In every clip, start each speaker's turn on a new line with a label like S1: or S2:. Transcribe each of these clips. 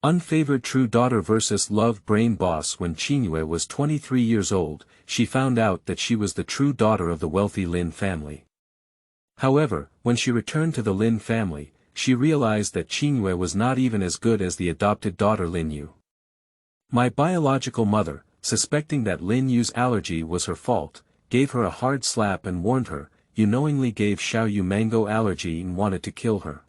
S1: Unfavored true daughter vs. love brain boss. When Qingyue was 23 years old, she found out that she was the true daughter of the wealthy Lin family. However, when she returned to the Lin family, she realized that Qingyue was not even as good as the adopted daughter Lin Yu. My biological mother, suspecting that Lin Yu's allergy was her fault, gave her a hard slap and warned her, "You knowingly gave Xiao Yu mango allergy and wanted to kill her."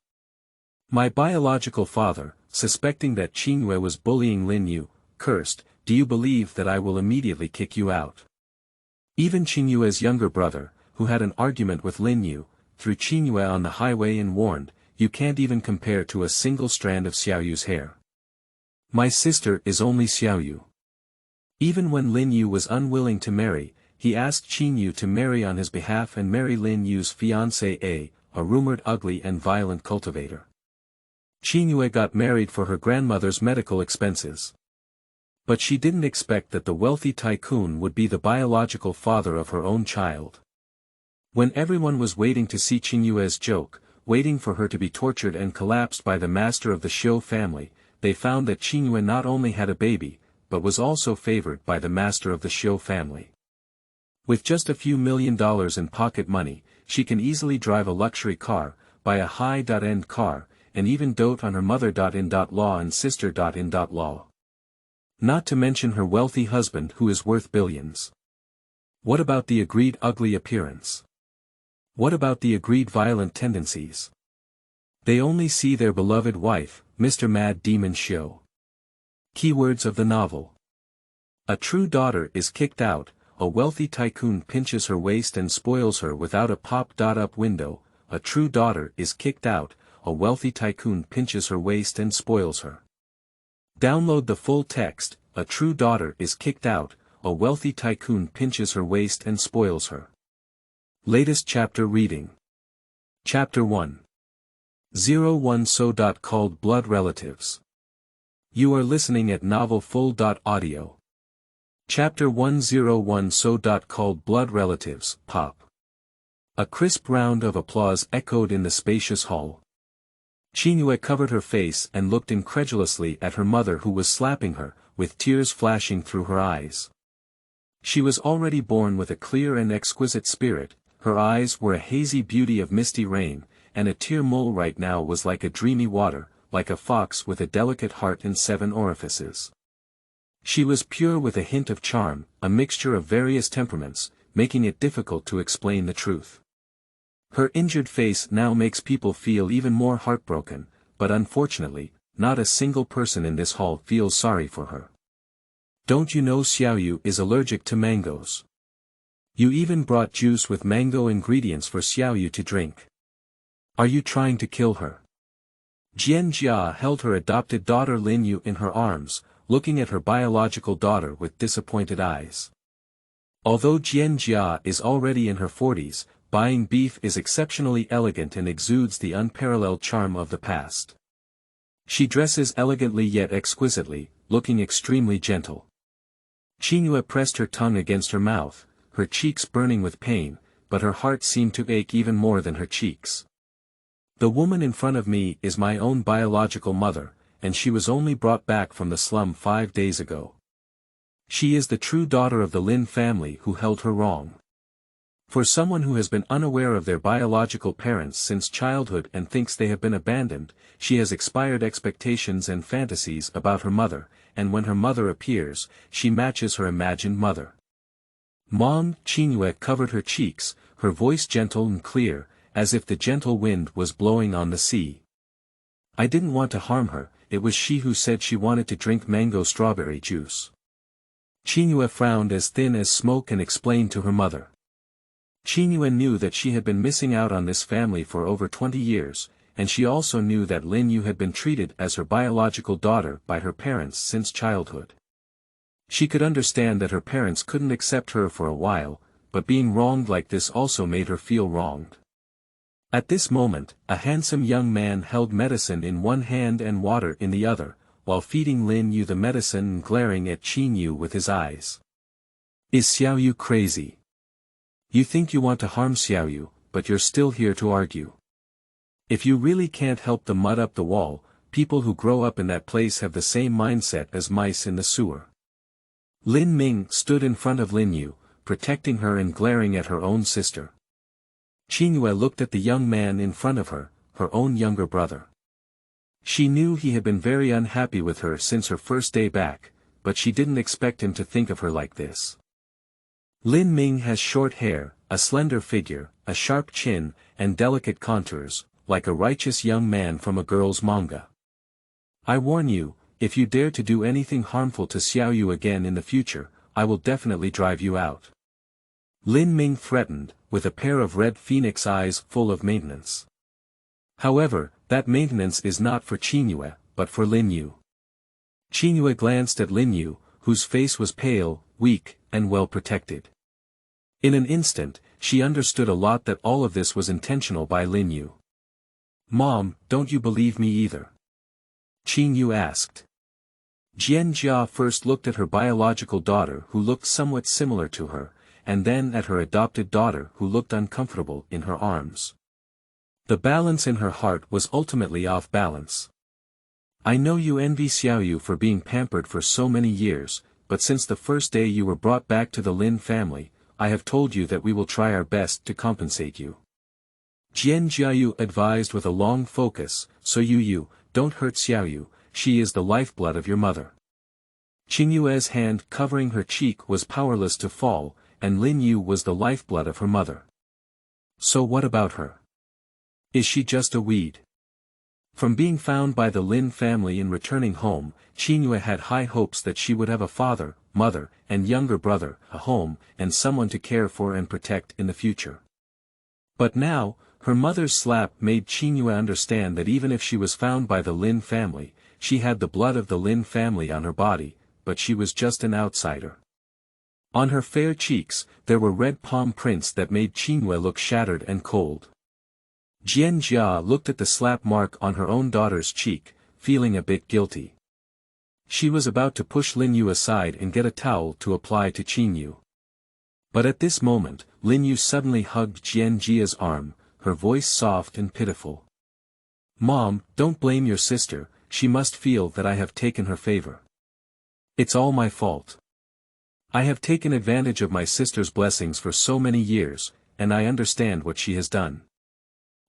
S1: My biological father, suspecting that Qingyue was bullying Lin Yu, cursed, "Do you believe that I will immediately kick you out?" Even Qingyue's younger brother, who had an argument with Lin Yu, threw Qingyue on the highway and warned, "You can't even compare to a single strand of Xiao Yu's hair. My sister is only Xiao Yu." Even when Lin Yu was unwilling to marry, he asked Qingyue to marry on his behalf and marry Lin Yu's fiancée, a rumored ugly and violent cultivator. Qingyue got married for her grandmother's medical expenses. But she didn't expect that the wealthy Tycoon would be the biological father of her own child. When everyone was waiting to see Qingyue's joke, waiting for her to be tortured and collapsed by the master of the Xiao family, they found that Qingyue not only had a baby, but was also favored by the master of the Xiao family. With just a few $1 million in pocket money, she can easily drive a luxury car, buy a high-end car, and even dote on her mother-in-law and sister-in-law. Not to mention her wealthy husband who is worth billions. What about the agreed ugly appearance? What about the agreed violent tendencies? They only see their beloved wife, Mr. Mad Demon Xiao. Keywords of the novel. A true daughter is kicked out, a wealthy tycoon pinches her waist and spoils her without a pop-up window, a true daughter is kicked out, a wealthy tycoon pinches her waist and spoils her. Download the full text, a true daughter is kicked out, a wealthy tycoon pinches her waist and spoils her. Latest chapter reading. Chapter 1. 01 So. Called Blood Relatives. You are listening at novelfull.audio. Chapter 101 So. Called Blood Relatives, Pop. A crisp round of applause echoed in the spacious hall. Qingyue covered her face and looked incredulously at her mother who was slapping her, with tears flashing through her eyes. She was already born with a clear and exquisite spirit, her eyes were a hazy beauty of misty rain, and a tear mole right now was like a dreamy water, like a fox with a delicate heart and 7 orifices. She was pure with a hint of charm, a mixture of various temperaments, making it difficult to explain the truth. Her injured face now makes people feel even more heartbroken, but unfortunately, not a single person in this hall feels sorry for her. Don't you know Xiao Yu is allergic to mangoes? You even brought juice with mango ingredients for Xiao Yu to drink. Are you trying to kill her? Jian Jia held her adopted daughter Lin Yu in her arms, looking at her biological daughter with disappointed eyes. Although Jian Jia is already in her 40s, buying beef is exceptionally elegant and exudes the unparalleled charm of the past. She dresses elegantly yet exquisitely, looking extremely gentle. Qingyue pressed her tongue against her mouth, her cheeks burning with pain, but her heart seemed to ache even more than her cheeks. The woman in front of me is my own biological mother, and she was only brought back from the slum 5 days ago. She is the true daughter of the Lin family who held her wrong. For someone who has been unaware of their biological parents since childhood and thinks they have been abandoned, she has expired expectations and fantasies about her mother, and when her mother appears, she matches her imagined mother. Mom, Qingyue covered her cheeks, her voice gentle and clear, as if the gentle wind was blowing on the sea. I didn't want to harm her, it was she who said she wanted to drink mango strawberry juice. Qingyue frowned as thin as smoke and explained to her mother. Qingyue knew that she had been missing out on this family for over 20 years, and she also knew that Lin Yu had been treated as her biological daughter by her parents since childhood. She could understand that her parents couldn't accept her for a while, but being wronged like this also made her feel wronged. At this moment, a handsome young man held medicine in one hand and water in the other, while feeding Lin Yu the medicine and glaring at Qingyue with his eyes. Is Xiao Yu crazy? You think you want to harm Xiaoyu, but you're still here to argue. If you really can't help the mud up the wall, people who grow up in that place have the same mindset as mice in the sewer. Lin Ming stood in front of Lin Yu, protecting her and glaring at her own sister. Qingyue looked at the young man in front of her, her own younger brother. She knew he had been very unhappy with her since her first day back, but she didn't expect him to think of her like this. Lin Ming has short hair, a slender figure, a sharp chin, and delicate contours, like a righteous young man from a girl's manga. I warn you, if you dare to do anything harmful to Xiao Yu again in the future, I will definitely drive you out. Lin Ming threatened, with a pair of red phoenix eyes full of maintenance. However, that maintenance is not for Qingyue, but for Lin Yu. Qingyue glanced at Lin Yu, whose face was pale, weak, and well protected. In an instant, she understood a lot that all of this was intentional by Lin Yu. "Mom, don't you believe me either?" Qingyue asked. Jianjia first looked at her biological daughter who looked somewhat similar to her, and then at her adopted daughter who looked uncomfortable in her arms. The balance in her heart was ultimately off balance. "I know you envy Xiao Yu for being pampered for so many years, but since the first day you were brought back to the Lin family, I have told you that we will try our best to compensate you." Xiaoyu advised with a long focus, "So you, don't hurt Xiao Yu, she is the lifeblood of your mother." Qingyue's hand covering her cheek was powerless to fall, and Lin Yu was the lifeblood of her mother. So what about her? Is she just a weed? From being found by the Lin family and returning home, Qingyue had high hopes that she would have a father, mother, and younger brother, a home, and someone to care for and protect in the future. But now, her mother's slap made Qingyue understand that even if she was found by the Lin family, she had the blood of the Lin family on her body, but she was just an outsider. On her fair cheeks, there were red palm prints that made Qingyue look shattered and cold. Jianjia looked at the slap mark on her own daughter's cheek, feeling a bit guilty. She was about to push Lin Yu aside and get a towel to apply to Qingyue. But at this moment, Lin Yu suddenly hugged Jianjia's arm, her voice soft and pitiful. "Mom, don't blame your sister, she must feel that I have taken her favor. It's all my fault. I have taken advantage of my sister's blessings for so many years, and I understand what she has done."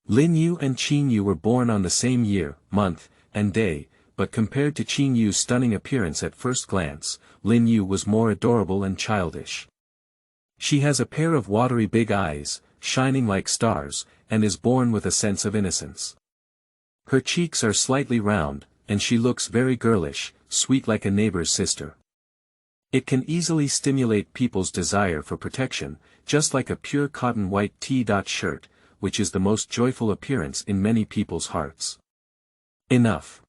S1: Lin Yu and Qingyue were born on the same year, month, and day, but compared to Qingyue's stunning appearance at first glance, Lin Yu was more adorable and childish. She has a pair of watery big eyes, shining like stars, and is born with a sense of innocence. Her cheeks are slightly round, and she looks very girlish, sweet like a neighbor's sister. It can easily stimulate people's desire for protection, just like a pure cotton white T-shirt, which is the most joyful appearance in many people's hearts. Enough.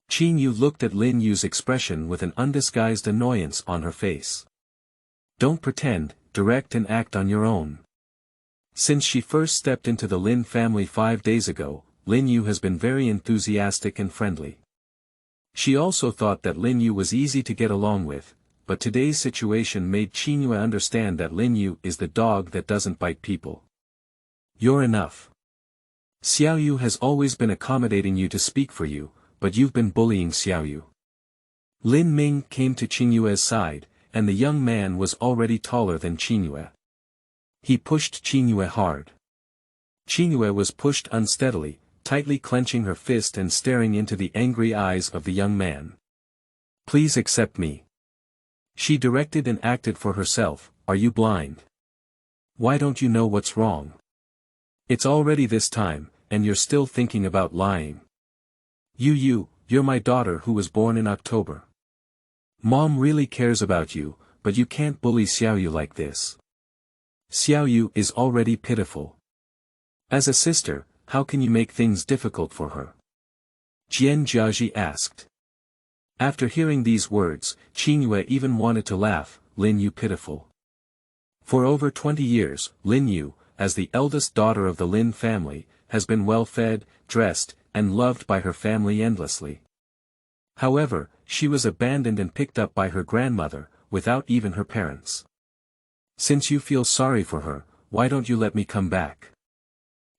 S1: Qingyue looked at Lin Yu's expression with an undisguised annoyance on her face. "Don't pretend, direct and act on your own." Since she first stepped into the Lin family 5 days ago, Lin Yu has been very enthusiastic and friendly. She also thought that Lin Yu was easy to get along with, but today's situation made Qingyue understand that Lin Yu is the dog that doesn't bite people. "You're enough. Xiao Yu has always been accommodating you to speak for you, but you've been bullying Xiao Yu." Lin Ming came to Qingyue's side, and the young man was already taller than Qingyue. He pushed Qingyue hard. Qingyue was pushed unsteadily, tightly clenching her fist and staring into the angry eyes of the young man. "Please accept me." She directed and acted for herself. "Are you blind? Why don't you know what's wrong? It's already this time, and you're still thinking about lying. You're my daughter who was born in October. Mom really cares about you, but you can't bully Xiao Yu like this. Xiao Yu is already pitiful. As a sister, how can you make things difficult for her?" Jianjiaji asked. After hearing these words, Qingyue even wanted to laugh. Lin Yu pitiful. For over 20 years, Lin Yu, as the eldest daughter of the Lin family, has been well fed, dressed, and loved by her family endlessly. However, she was abandoned and picked up by her grandmother, without even her parents. "Since you feel sorry for her, why don't you let me come back?"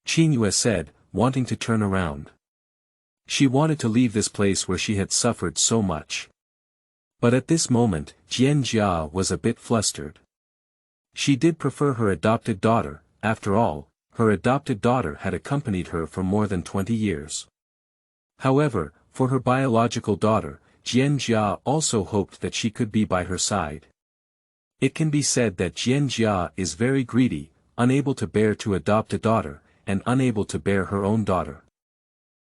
S1: Qingyue said, wanting to turn around. She wanted to leave this place where she had suffered so much. But at this moment, Qingyue was a bit flustered. She did prefer her adopted daughter. After all, her adopted daughter had accompanied her for more than 20 years. However, for her biological daughter, Qingyue also hoped that she could be by her side. It can be said that Qingyue is very greedy, unable to bear to adopt a daughter, and unable to bear her own daughter.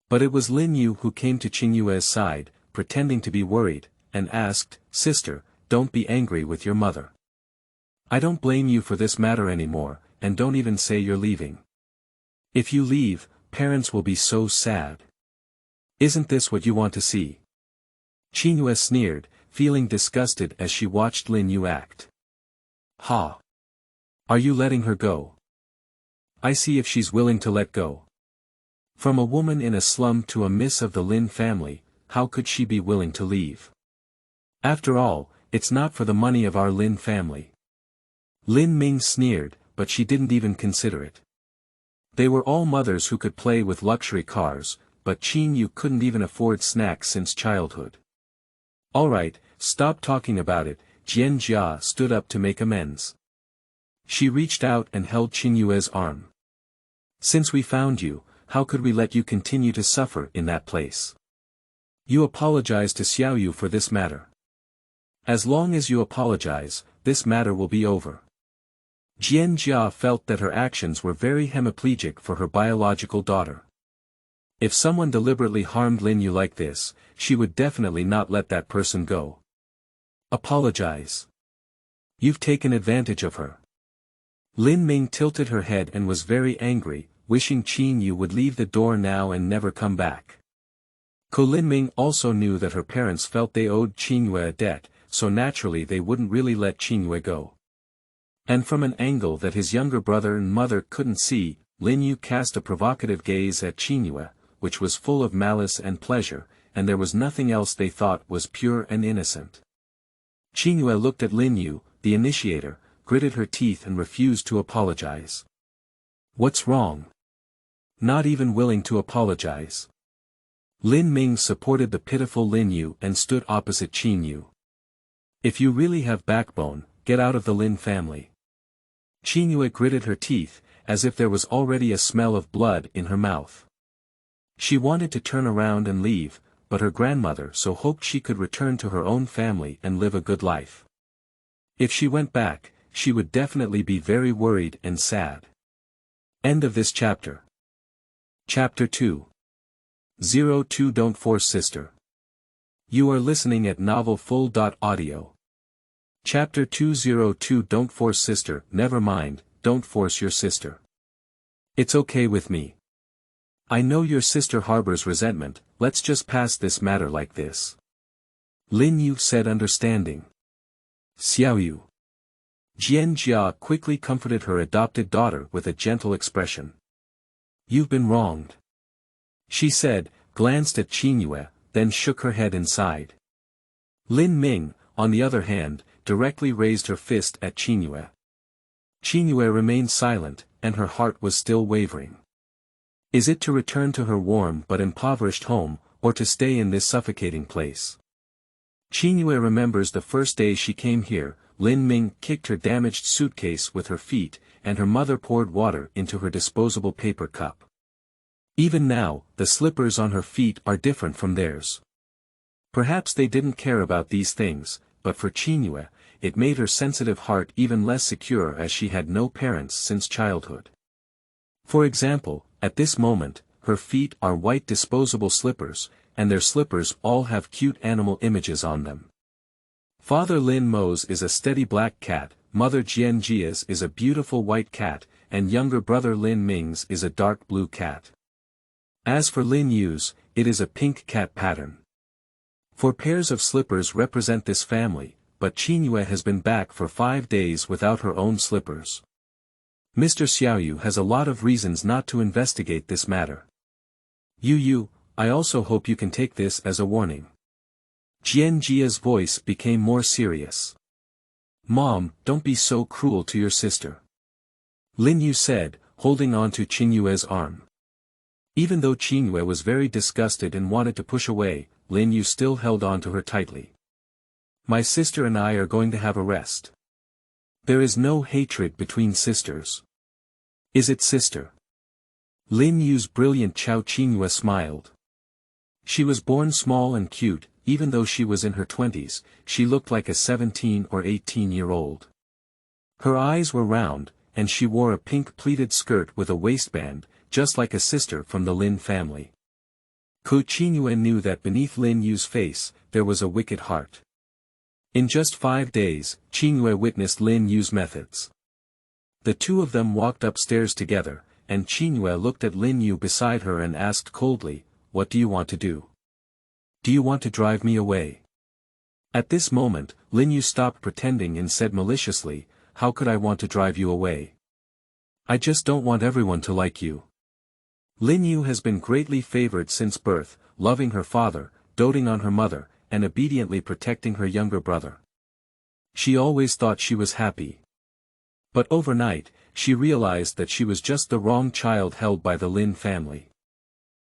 S1: But it was Lin Yu who came to Qingyue's side, pretending to be worried, and asked, "Sister, don't be angry with your mother. I don't blame you for this matter anymore, and don't even say you're leaving. If you leave, parents will be so sad. Isn't this what you want to see?" Qingyue sneered, feeling disgusted as she watched Lin Yu act. "Ha! Are you letting her go? I see if she's willing to let go. From a woman in a slum to a miss of the Lin family, how could she be willing to leave? After all, it's not for the money of our Lin family." Lin Ming sneered, but she didn't even consider it. They were all mothers who could play with luxury cars, but Qingyue couldn't even afford snacks since childhood. "Alright, stop talking about it." Qingyue stood up to make amends. She reached out and held Qingyue's arm. "Since we found you, how could we let you continue to suffer in that place? You apologize to Xiao Yu for this matter. As long as you apologize, this matter will be over." Qingyue felt that her actions were very hemiplegic for her biological daughter. If someone deliberately harmed Lin Yu like this, she would definitely not let that person go. "Apologize. You've taken advantage of her." Lin Ming tilted her head and was very angry, wishing Qingyue would leave the door now and never come back. Lin Ming also knew that her parents felt they owed Qingyue a debt, so naturally they wouldn't really let Qingyue go. And from an angle that his younger brother and mother couldn't see, Lin Yu cast a provocative gaze at Qingyue, which was full of malice and pleasure, and there was nothing else they thought was pure and innocent. Qingyue looked at Lin Yu, the initiator, gritted her teeth and refused to apologize. "What's wrong? Not even willing to apologize?" Lin Ming supported the pitiful Lin Yu and stood opposite Qingyue. "If you really have backbone, get out of the Lin family." Qingyue gritted her teeth, as if there was already a smell of blood in her mouth. She wanted to turn around and leave, but her grandmother so hoped she could return to her own family and live a good life. If she went back, she would definitely be very worried and sad. End of this chapter. Chapter 2. 02 Don't Force Sister. You are listening at novelfull.audio. Chapter 202 Don't Force Sister. Never mind, don't force your sister. It's okay with me. I know your sister harbors resentment, let's just pass this matter like this. Lin Yu said, understanding. Xiao Yu. Qingyue quickly comforted her adopted daughter with a gentle expression. You've been wronged, she said, glanced at Qingyue, then shook her head and sighed. Lin Ming, on the other hand, directly raised her fist at Qingyue. Qingyue remained silent, and her heart was still wavering. Is it to return to her warm but impoverished home, or to stay in this suffocating place? Qingyue remembers the first day she came here. Lin Ming kicked her damaged suitcase with her feet, and her mother poured water into her disposable paper cup. Even now, the slippers on her feet are different from theirs. Perhaps they didn't care about these things, but for Qingyue, it made her sensitive heart even less secure as she had no parents since childhood. For example, at this moment, her feet are white disposable slippers, and their slippers all have cute animal images on them. Father Lin Mo's is a steady black cat, Mother Qingyue's is a beautiful white cat, and younger brother Lin Ming's is a dark blue cat. As for Lin Yu's, it is a pink cat pattern. 4 pairs of slippers represent this family, but Qingyue has been back for 5 days without her own slippers. Mr. Xiao Yu has a lot of reasons not to investigate this matter. Yu, I also hope you can take this as a warning. Qingyue's voice became more serious. Mom, don't be so cruel to your sister. Lin Yu said, holding on to Qingyue's arm. Even though Qingyue was very disgusted and wanted to push away, Lin Yu still held on to her tightly. My sister and I are going to have a rest. There is no hatred between sisters. Is it, sister? Lin Yu's brilliant Qingyue smiled. She was born small and cute, even though she was in her 20s, she looked like a 17 or 18-year-old. Her eyes were round, and she wore a pink pleated skirt with a waistband, just like a sister from the Lin family. Qingyue knew that beneath Lin Yu's face, there was a wicked heart. In just 5 days, Qingyue witnessed Lin Yu's methods. The two of them walked upstairs together, and Qingyue looked at Lin Yu beside her and asked coldly, "What do you want to do? Do you want to drive me away?" At this moment, Lin Yu stopped pretending and said maliciously, "How could I want to drive you away? I just don't want everyone to like you." Lin Yu has been greatly favored since birth, loving her father, doting on her mother, and obediently protecting her younger brother. She always thought she was happy. But overnight, she realized that she was just the wrong child held by the Lin family.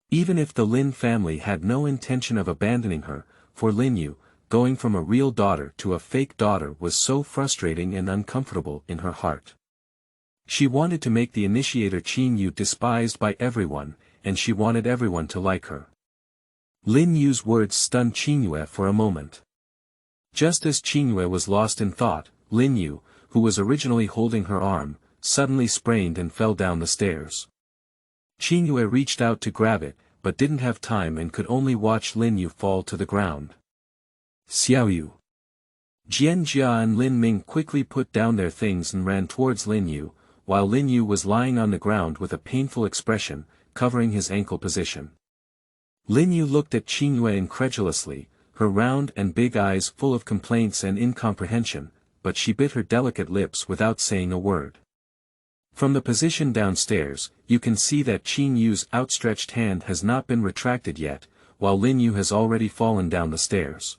S1: Even if the Lin family had no intention of abandoning her, for Lin Yu, going from a real daughter to a fake daughter was so frustrating and uncomfortable in her heart. She wanted to make the initiator Qingyue despised by everyone, and she wanted everyone to like her. Lin Yu's words stunned Qingyue for a moment. Just as Qingyue was lost in thought, Lin Yu, who was originally holding her arm, suddenly sprained and fell down the stairs. Qingyue reached out to grab it, but didn't have time and could only watch Lin Yu fall to the ground. Xiao Yu. Jianjia and Lin Ming quickly put down their things and ran towards Lin Yu, while Lin Yu was lying on the ground with a painful expression, covering his ankle position. Lin Yu looked at Qingyue incredulously, her round and big eyes full of complaints and incomprehension, but she bit her delicate lips without saying a word. From the position downstairs, you can see that Qingyue's outstretched hand has not been retracted yet, while Lin Yu has already fallen down the stairs.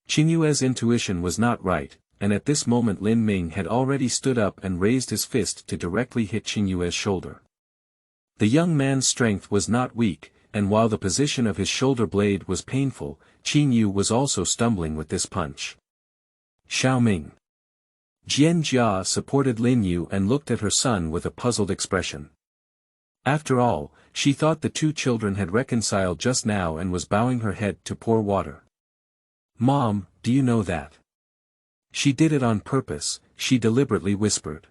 S1: Qingyue's intuition was not right, and at this moment Lin Ming had already stood up and raised his fist to directly hit Qingyue's shoulder. The young man's strength was not weak, and while the position of his shoulder blade was painful, Qingyue was also stumbling with this punch. Xiao Ming. Jianjia supported Lin Yu and looked at her son with a puzzled expression. After all, she thought the two children had reconciled just now and was bowing her head to pour water. "Mom, do you know that? She did it on purpose," she deliberately whispered.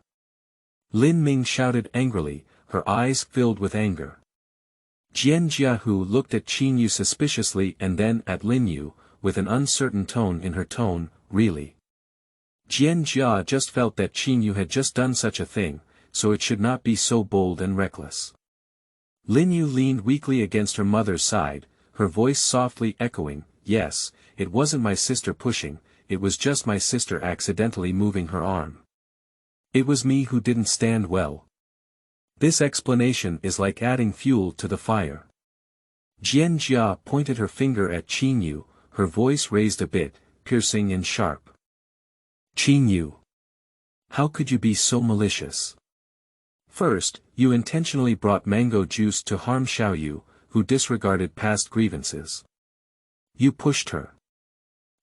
S1: Lin Ming shouted angrily, her eyes filled with anger. Jianjia looked at Qingyue suspiciously and then at Lin Yu, with an uncertain tone in her tone, "Really?" Jianjia just felt that Qingyue had just done such a thing, so it should not be so bold and reckless. Lin Yu leaned weakly against her mother's side, her voice softly echoing, "Yes, it wasn't my sister pushing, it was just my sister accidentally moving her arm. It was me who didn't stand well." This explanation is like adding fuel to the fire. Jianjia pointed her finger at Qingyue, her voice raised a bit, piercing and sharp. "Qingyue, how could you be so malicious? First, you intentionally brought mango juice to harm Xiaoyu, who disregarded past grievances. You pushed her.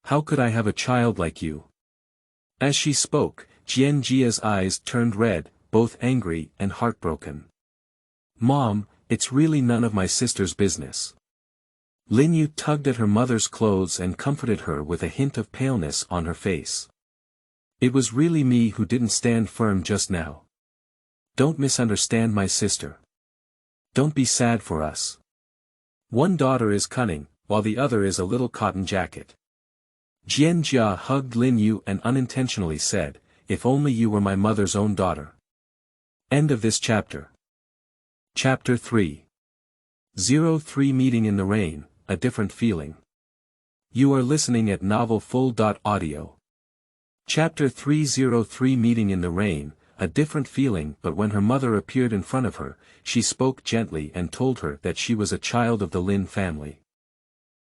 S1: How could I have a child like you?" As she spoke, Jianjia's eyes turned red, both angry and heartbroken. "Mom, it's really none of my sister's business." Lin Yu tugged at her mother's clothes and comforted her with a hint of paleness on her face. "It was really me who didn't stand firm just now. Don't misunderstand my sister. Don't be sad for us. One daughter is cunning, while the other is a little cotton jacket." Jianjia hugged Lin Yu and unintentionally said, "If only you were my mother's own daughter." End of this chapter. Chapter 3. 03 Meeting in the Rain, A Different Feeling. You are listening at novelfull.audio. Chapter 303 Meeting in the Rain, A Different Feeling. But when her mother appeared in front of her, she spoke gently and told her that she was a child of the Lin family.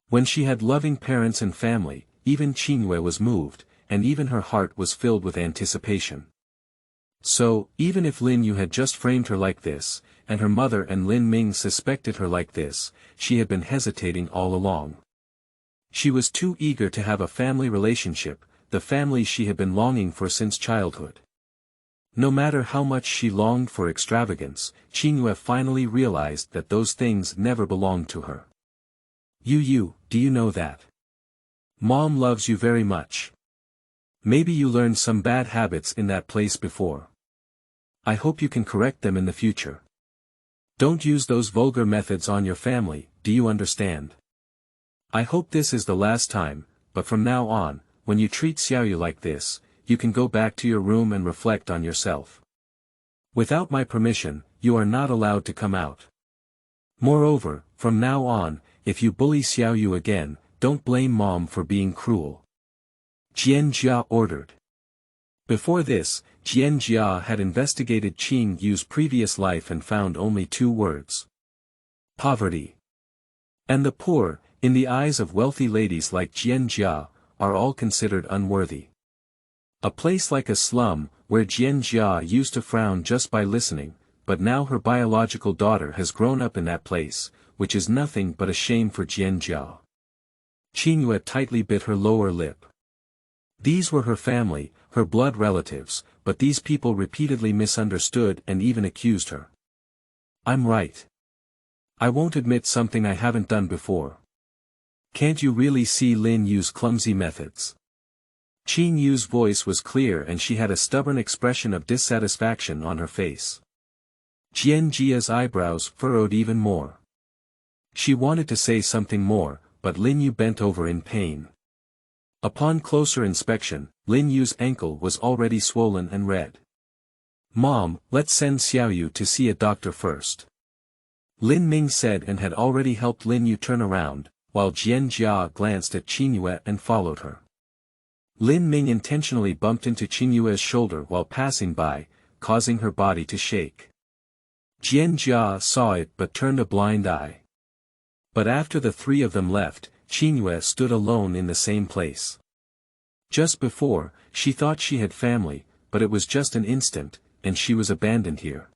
S1: When she had loving parents and family, even Qingyue was moved, and even her heart was filled with anticipation. So, even if Lin Yu had just framed her like this, and her mother and Lin Ming suspected her like this, she had been hesitating all along. She was too eager to have a family relationship, the family she had been longing for since childhood. No matter how much she longed for extravagance, Qingyue finally realized that those things never belonged to her. Yu, do you know that? Mom loves you very much. Maybe you learned some bad habits in that place before. I hope you can correct them in the future. Don't use those vulgar methods on your family, do you understand? I hope this is the last time, but from now on, when you treat Xiaoyu like this, you can go back to your room and reflect on yourself. Without my permission, you are not allowed to come out. Moreover, from now on, if you bully Xiaoyu again, don't blame Mom for being cruel. Qingyue ordered. Before this, Qingyue had investigated Qingyue's previous life and found only 2 words. Poverty. And the poor, in the eyes of wealthy ladies like Qingyue, are all considered unworthy. A place like a slum, where Qingyue used to frown just by listening, but now her biological daughter has grown up in that place, which is nothing but a shame for Qingyue. Qingyue tightly bit her lower lip. These were her family, her blood relatives, but these people repeatedly misunderstood and even accused her. I'm right. I won't admit something I haven't done before. Can't you really see Lin Yu's clumsy methods? Qingyue's voice was clear and she had a stubborn expression of dissatisfaction on her face. Qingyue's eyebrows furrowed even more. She wanted to say something more, but Lin Yu bent over in pain. Upon closer inspection, Lin Yu's ankle was already swollen and red. Mom, let's send Xiaoyu to see a doctor first. Lin Ming said and had already helped Lin Yu turn around, while Qingyue glanced at Qingyue and followed her. Lin Ming intentionally bumped into Qingyue's shoulder while passing by, causing her body to shake. Qingyue saw it but turned a blind eye. But after the 3 of them left, Qingyue stood alone in the same place. Just before, she thought she had family, but it was just an instant, and she was abandoned here.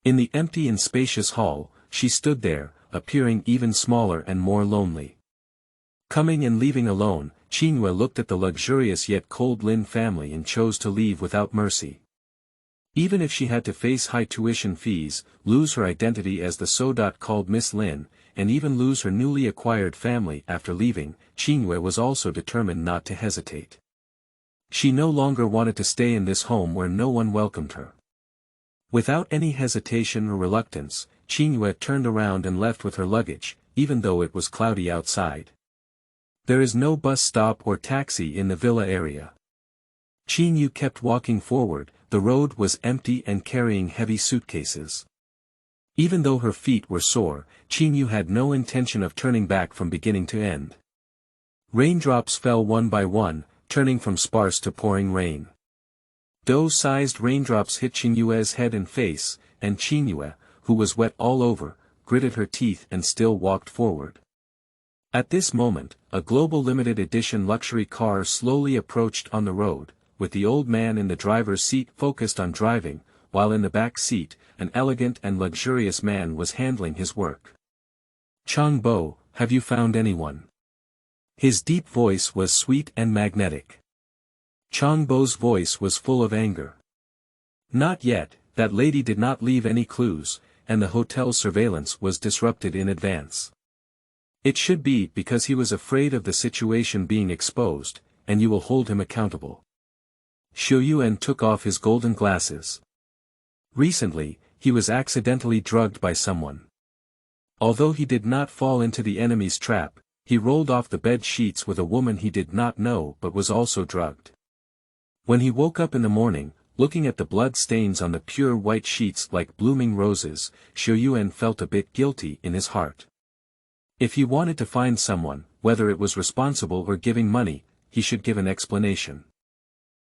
S1: In the empty and spacious hall, she stood there, appearing even smaller and more lonely. Coming and leaving alone, Qingyue looked at the luxurious yet cold Lin family and chose to leave without mercy. Even if she had to face high tuition fees, lose her identity as the so-called Miss Lin, and even lose her newly acquired family after leaving, Qingyue was also determined not to hesitate. She no longer wanted to stay in this home where no one welcomed her. Without any hesitation or reluctance, Qingyue turned around and left with her luggage, even though it was cloudy outside. There is no bus stop or taxi in the villa area. Qingyue kept walking forward, the road was empty and carrying heavy suitcases. Even though her feet were sore, Qingyue had no intention of turning back from beginning to end. Raindrops fell one by one, turning from sparse to pouring rain. Doe-sized raindrops hit Qingyue's head and face, and Qingyue, who was wet all over, gritted her teeth and still walked forward. At this moment, a global limited edition luxury car slowly approached on the road, with the old man in the driver's seat focused on driving, while in the back seat, an elegant and luxurious man was handling his work. Changbo, have you found anyone? His deep voice was sweet and magnetic. Changbo's voice was full of anger. Not yet, that lady did not leave any clues, and the hotel's surveillance was disrupted in advance. It should be because he was afraid of the situation being exposed, and you will hold him accountable. Xiaoyu took off his golden glasses. Recently, he was accidentally drugged by someone. Although he did not fall into the enemy's trap, he rolled off the bed sheets with a woman he did not know but was also drugged. When he woke up in the morning, looking at the blood stains on the pure white sheets like blooming roses, Xiaoyu felt a bit guilty in his heart. If he wanted to find someone, whether it was responsible or giving money, he should give an explanation.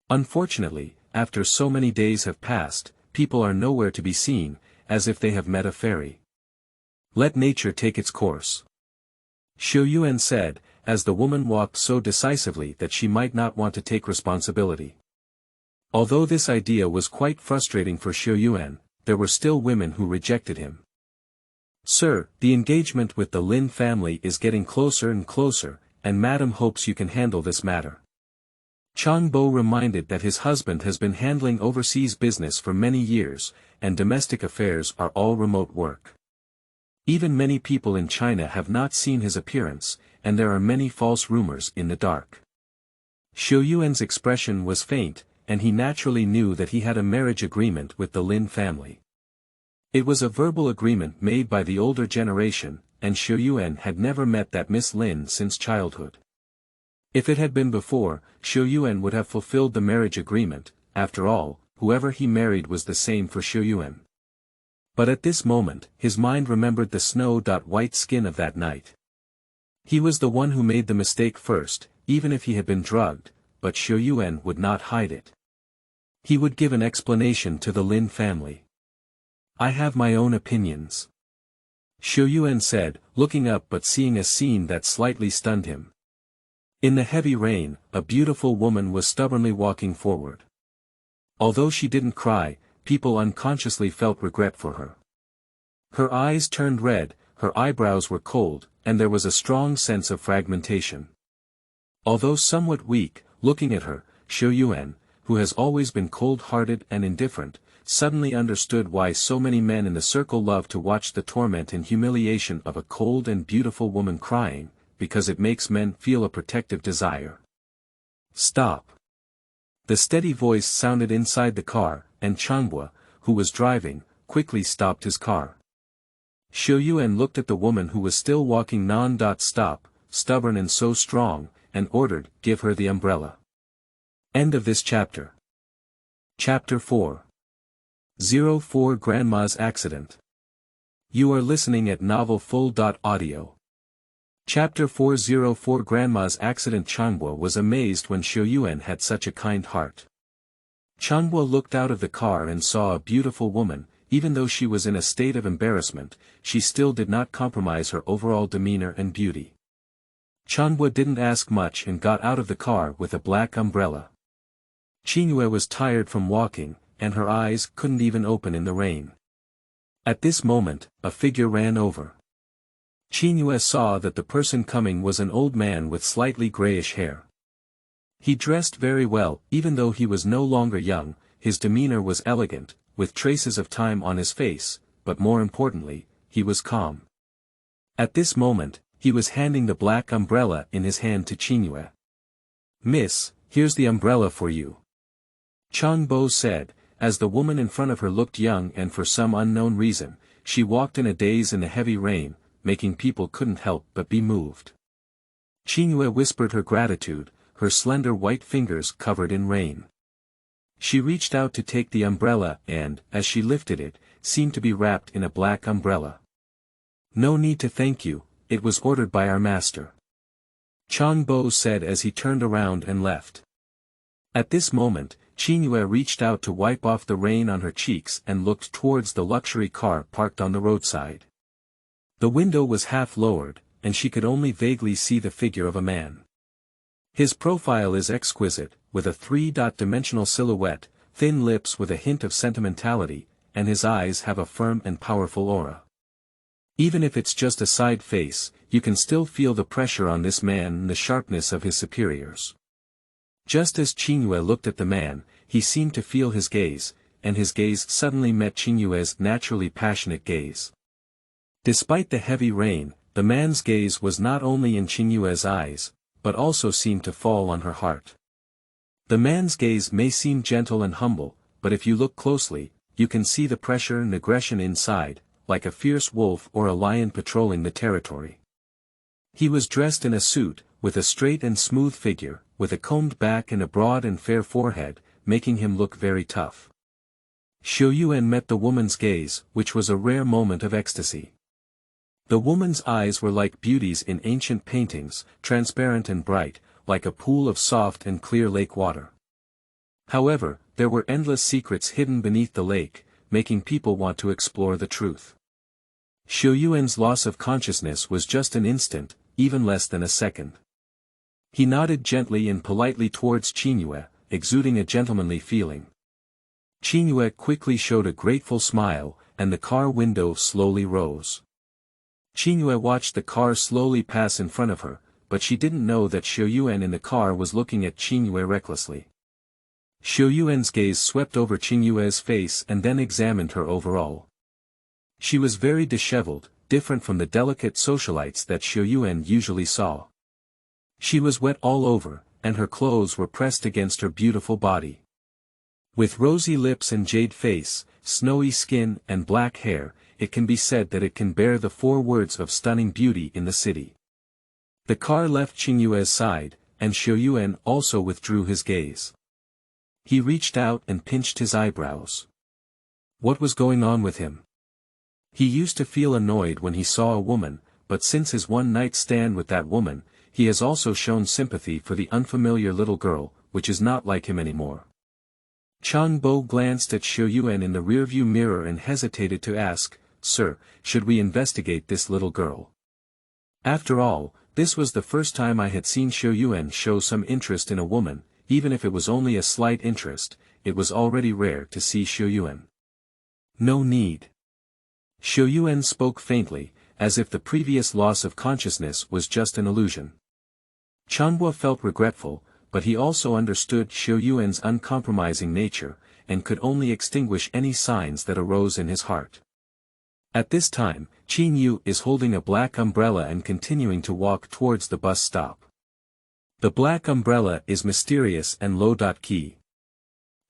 S1: Unfortunately, after so many days have passed, people are nowhere to be seen, as if they have met a fairy. Let nature take its course. Xiaoyu said, as the woman walked so decisively that she might not want to take responsibility. Although this idea was quite frustrating for Xiaoyu, there were still women who rejected him. "Sir, the engagement with the Lin family is getting closer and closer, and Madam hopes you can handle this matter." Chang Bo reminded that his husband has been handling overseas business for many years, and domestic affairs are all remote work. Even many people in China have not seen his appearance, and there are many false rumors in the dark. Xiaoyu's expression was faint, and he naturally knew that he had a marriage agreement with the Lin family. It was a verbal agreement made by the older generation, and Xiaoyu had never met that Miss Lin since childhood. If it had been before, Xiaoyu would have fulfilled the marriage agreement. After all, whoever he married was the same for Xiaoyu. But at this moment, his mind remembered the snow-white skin of that night. He was the one who made the mistake first, even if he had been drugged, but Xiaoyu would not hide it. He would give an explanation to the Lin family. "I have my own opinions," Xiaoyu said, looking up but seeing a scene that slightly stunned him. In the heavy rain, a beautiful woman was stubbornly walking forward. Although she didn't cry, people unconsciously felt regret for her. Her eyes turned red, her eyebrows were cold, and there was a strong sense of fragmentation. Although somewhat weak, looking at her, Xiaoyu, who has always been cold-hearted and indifferent, suddenly understood why so many men in the circle love to watch the torment and humiliation of a cold and beautiful woman crying, because it makes men feel a protective desire. "Stop." The steady voice sounded inside the car, and Changbua, who was driving, quickly stopped his car. Xiaoyu looked at the woman who was still walking non-stop, stubborn and so strong, and ordered, "Give her the umbrella." End of this chapter. Chapter 4. 04 Grandma's Accident. You are listening at novelfull.audio. Chapter 404 Grandma's Accident. Changbua was amazed when Xiaoyu had such a kind heart. Changbua looked out of the car and saw a beautiful woman. Even though she was in a state of embarrassment, she still did not compromise her overall demeanor and beauty. Changbua didn't ask much and got out of the car with a black umbrella. Qingyue was tired from walking, and her eyes couldn't even open in the rain. At this moment, a figure ran over. Qingyue saw that the person coming was an old man with slightly grayish hair. He dressed very well, even though he was no longer young. His demeanor was elegant, with traces of time on his face, but more importantly, he was calm. At this moment, he was handing the black umbrella in his hand to Qingyue. "Miss, here's the umbrella for you," Chang Bo said, as the woman in front of her looked young and for some unknown reason, she walked in a daze in the heavy rain, making people couldn't help but be moved. Qingyue whispered her gratitude, her slender white fingers covered in rain. She reached out to take the umbrella and, as she lifted it, seemed to be wrapped in a black umbrella. "No need to thank you, it was ordered by our master," Chang Bo said as he turned around and left. At this moment, Qingyue reached out to wipe off the rain on her cheeks and looked towards the luxury car parked on the roadside. The window was half lowered, and she could only vaguely see the figure of a man. His profile is exquisite, with a three-dimensional silhouette, thin lips with a hint of sentimentality, and his eyes have a firm and powerful aura. Even if it's just a side face, you can still feel the pressure on this man and the sharpness of his superiors. Just as Qingyue looked at the man, he seemed to feel his gaze, and his gaze suddenly met Qingyue's naturally passionate gaze. Despite the heavy rain, the man's gaze was not only in Qingyue's eyes, but also seemed to fall on her heart. The man's gaze may seem gentle and humble, but if you look closely, you can see the pressure and aggression inside, like a fierce wolf or a lion patrolling the territory. He was dressed in a suit, with a straight and smooth figure, with a combed back and a broad and fair forehead, making him look very tough. Xiaoyu met the woman's gaze, which was a rare moment of ecstasy. The woman's eyes were like beauties in ancient paintings, transparent and bright, like a pool of soft and clear lake water. However, there were endless secrets hidden beneath the lake, making people want to explore the truth. Xiaoyu's loss of consciousness was just an instant, even less than a second. He nodded gently and politely towards Qingyue, exuding a gentlemanly feeling. Qingyue quickly showed a grateful smile, and the car window slowly rose. Qingyue watched the car slowly pass in front of her, but she didn't know that Xiaoyu in the car was looking at Qingyue recklessly. Xiaoyu's gaze swept over Qingyue's face and then examined her overall. She was very disheveled, different from the delicate socialites that Xiaoyu usually saw. She was wet all over, and her clothes were pressed against her beautiful body. With rosy lips and jade face, snowy skin and black hair, it can be said that it can bear the 4 words of stunning beauty in the city. The car left Qingyue's side, and Xiaoyu also withdrew his gaze. He reached out and pinched his eyebrows. What was going on with him? He used to feel annoyed when he saw a woman, but since his one-night stand with that woman, he has also shown sympathy for the unfamiliar little girl, which is not like him anymore. Changbo glanced at Xiaoyu in the rearview mirror and hesitated to ask, "Sir, should we investigate this little girl?" After all, this was the first time I had seen Xiaoyu show some interest in a woman, even if it was only a slight interest. It was already rare to see Xiaoyu. No need. Xiaoyu spoke faintly, as if the previous loss of consciousness was just an illusion. Changbo felt regretful, but he also understood Xiaoyu's uncompromising nature, and could only extinguish any signs that arose in his heart. At this time, Qingyue is holding a black umbrella and continuing to walk towards the bus stop. The black umbrella is mysterious and low-key.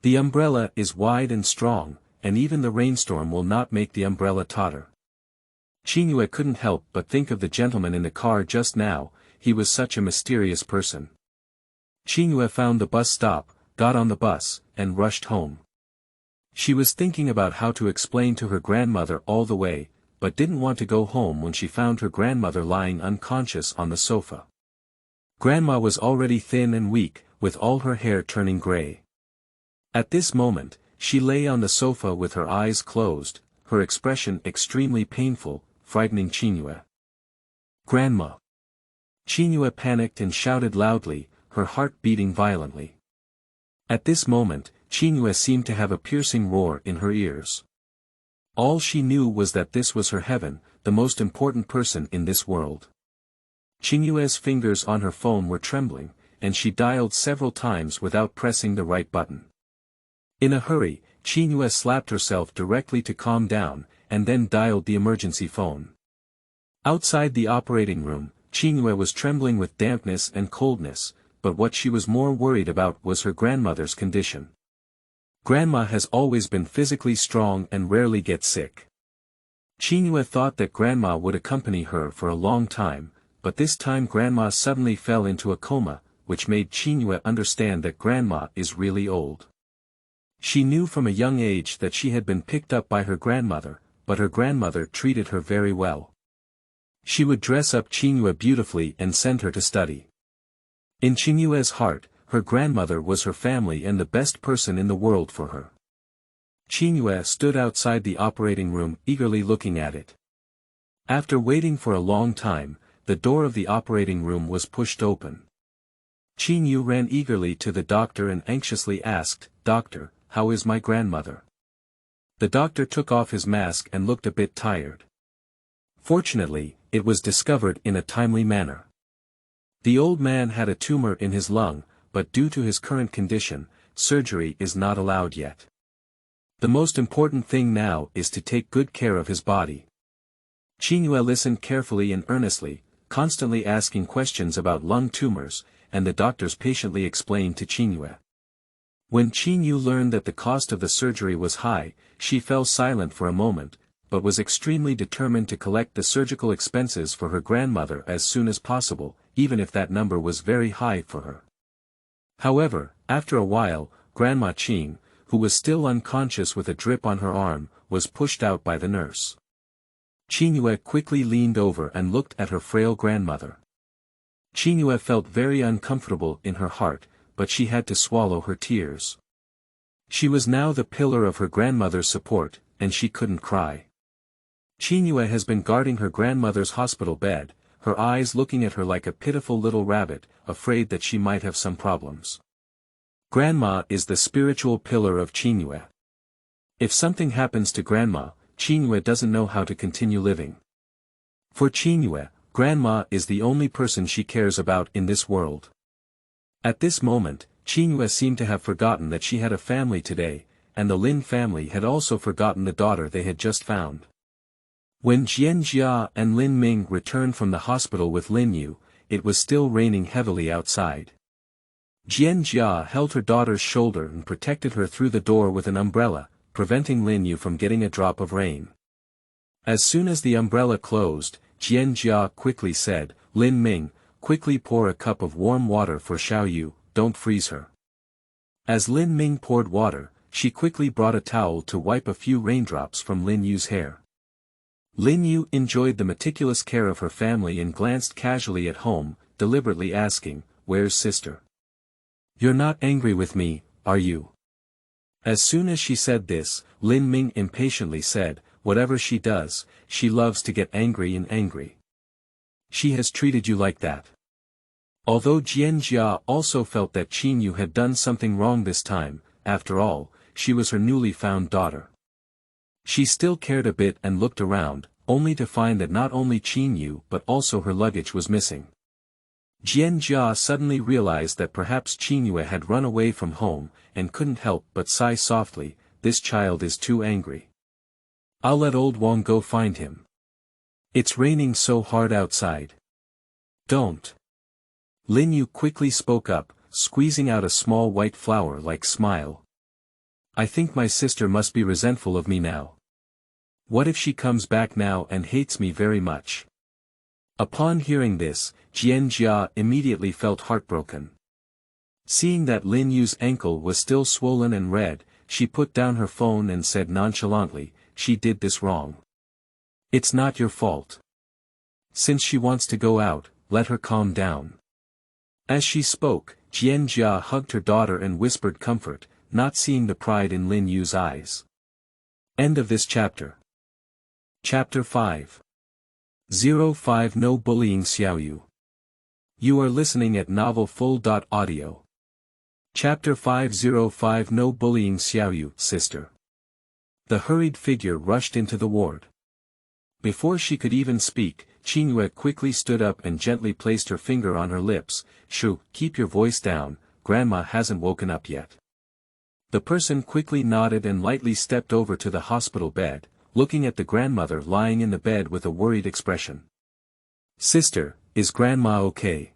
S1: The umbrella is wide and strong, and even the rainstorm will not make the umbrella totter. Qingyue couldn't help but think of the gentleman in the car just now. He was such a mysterious person. Qingyue found the bus stop, got on the bus, and rushed home. She was thinking about how to explain to her grandmother all the way, but didn't want to go home when she found her grandmother lying unconscious on the sofa. Grandma was already thin and weak, with all her hair turning gray. At this moment, she lay on the sofa with her eyes closed, her expression extremely painful, frightening Qingyue. "Grandma!" Qingyue panicked and shouted loudly, her heart beating violently. At this moment, Qingyue seemed to have a piercing roar in her ears. All she knew was that this was her heaven, the most important person in this world. Qingyue's fingers on her phone were trembling, and she dialed several times without pressing the right button. In a hurry, Qingyue slapped herself directly to calm down, and then dialed the emergency phone. Outside the operating room, Qingyue was trembling with dampness and coldness, but what she was more worried about was her grandmother's condition. Grandma has always been physically strong and rarely gets sick. Qingyue thought that Grandma would accompany her for a long time, but this time Grandma suddenly fell into a coma, which made Qingyue understand that Grandma is really old. She knew from a young age that she had been picked up by her grandmother, but her grandmother treated her very well. She would dress up Qingyue beautifully and send her to study. In Qingyue's heart, her grandmother was her family and the best person in the world for her. Qingyue stood outside the operating room eagerly looking at it. After waiting for a long time, the door of the operating room was pushed open. Qingyue ran eagerly to the doctor and anxiously asked, "Doctor, how is my grandmother?" The doctor took off his mask and looked a bit tired. Fortunately, it was discovered in a timely manner. The old man had a tumor in his lung, but due to his current condition, surgery is not allowed yet. The most important thing now is to take good care of his body. Qingyue listened carefully and earnestly, constantly asking questions about lung tumors, and the doctors patiently explained to Qingyue. When Qingyue learned that the cost of the surgery was high, she fell silent for a moment, but was extremely determined to collect the surgical expenses for her grandmother as soon as possible, even if that number was very high for her. However, after a while, Grandma Qing, who was still unconscious with a drip on her arm, was pushed out by the nurse. Qingyue quickly leaned over and looked at her frail grandmother. Qingyue felt very uncomfortable in her heart, but she had to swallow her tears. She was now the pillar of her grandmother's support, and she couldn't cry. Qingyue has been guarding her grandmother's hospital bed, her eyes looking at her like a pitiful little rabbit, afraid that she might have some problems. Grandma is the spiritual pillar of Qingyue. If something happens to Grandma, Qingyue doesn't know how to continue living. For Qingyue, Grandma is the only person she cares about in this world. At this moment, Qingyue seemed to have forgotten that she had a family today, and the Lin family had also forgotten the daughter they had just found. When Qingyue and Lin Ming returned from the hospital with Lin Yu, it was still raining heavily outside. Qingyue held her daughter's shoulder and protected her through the door with an umbrella, preventing Lin Yu from getting a drop of rain. As soon as the umbrella closed, Qingyue quickly said, "Lin Ming, quickly pour a cup of warm water for Xiao Yu, don't freeze her." As Lin Ming poured water, she quickly brought a towel to wipe a few raindrops from Lin Yu's hair. Lin Yu enjoyed the meticulous care of her family and glanced casually at home, deliberately asking, "Where's sister? You're not angry with me, are you?" As soon as she said this, Lin Ming impatiently said, "Whatever she does, she loves to get angry and angry. She has treated you like that." Although Qingyue also felt that Qingyue had done something wrong this time, after all, she was her newly found daughter. She still cared a bit and looked around, only to find that not only Qingyue but also her luggage was missing. Qingyue suddenly realized that perhaps Qingyue had run away from home, and couldn't help but sigh softly, "This child is too angry. I'll let old Wang go find him. It's raining so hard outside." "Don't." Lin Yu quickly spoke up, squeezing out a small white flower-like smile. "I think my sister must be resentful of me now. What if she comes back now and hates me very much?" Upon hearing this, Qingyue immediately felt heartbroken. Seeing that Lin Yu's ankle was still swollen and red, she put down her phone and said nonchalantly, "She did this wrong. It's not your fault. Since she wants to go out, let her calm down." As she spoke, Qingyue hugged her daughter and whispered comfort, not seeing the pride in Lin Yu's eyes. End of this chapter. Chapter 5. 05 No Bullying Xiaoyu. You are listening at novelfull.audio. Chapter 505 No Bullying Xiaoyu, Sister. The hurried figure rushed into the ward. Before she could even speak, Qingyue quickly stood up and gently placed her finger on her lips. "Shoo, keep your voice down, Grandma hasn't woken up yet." The person quickly nodded and lightly stepped over to the hospital bed, looking at the grandmother lying in the bed with a worried expression. "Sister, is Grandma okay?"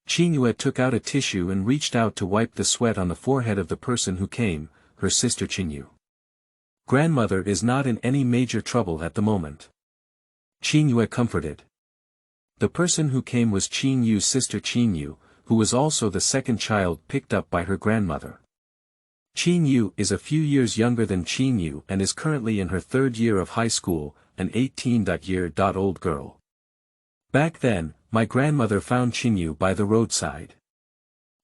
S1: Qingyue took out a tissue and reached out to wipe the sweat on the forehead of the person who came, her sister Qingyue. "Grandmother is not in any major trouble at the moment," Qingyue comforted. The person who came was Qingyue's sister Qingyue, who was also the second child picked up by her grandmother. Qingyue is a few years younger than Qingyue and is currently in her third year of high school, an 18-year-old girl. Back then, my grandmother found Qingyue by the roadside.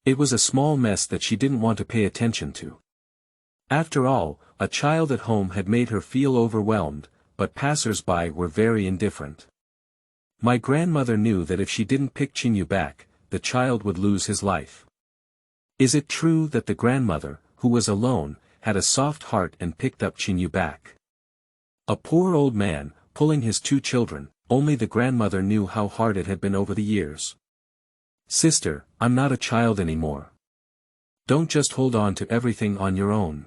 S1: It was a small mess that she didn't want to pay attention to. After all, a child at home had made her feel overwhelmed, but passers-by were very indifferent. My grandmother knew that if she didn't pick Qingyue back, the child would lose his life. Is it true that the grandmother, who was alone, had a soft heart and picked up Qingyue back? A poor old man, pulling his two children, only the grandmother knew how hard it had been over the years. "Sister, I'm not a child anymore. Don't just hold on to everything on your own.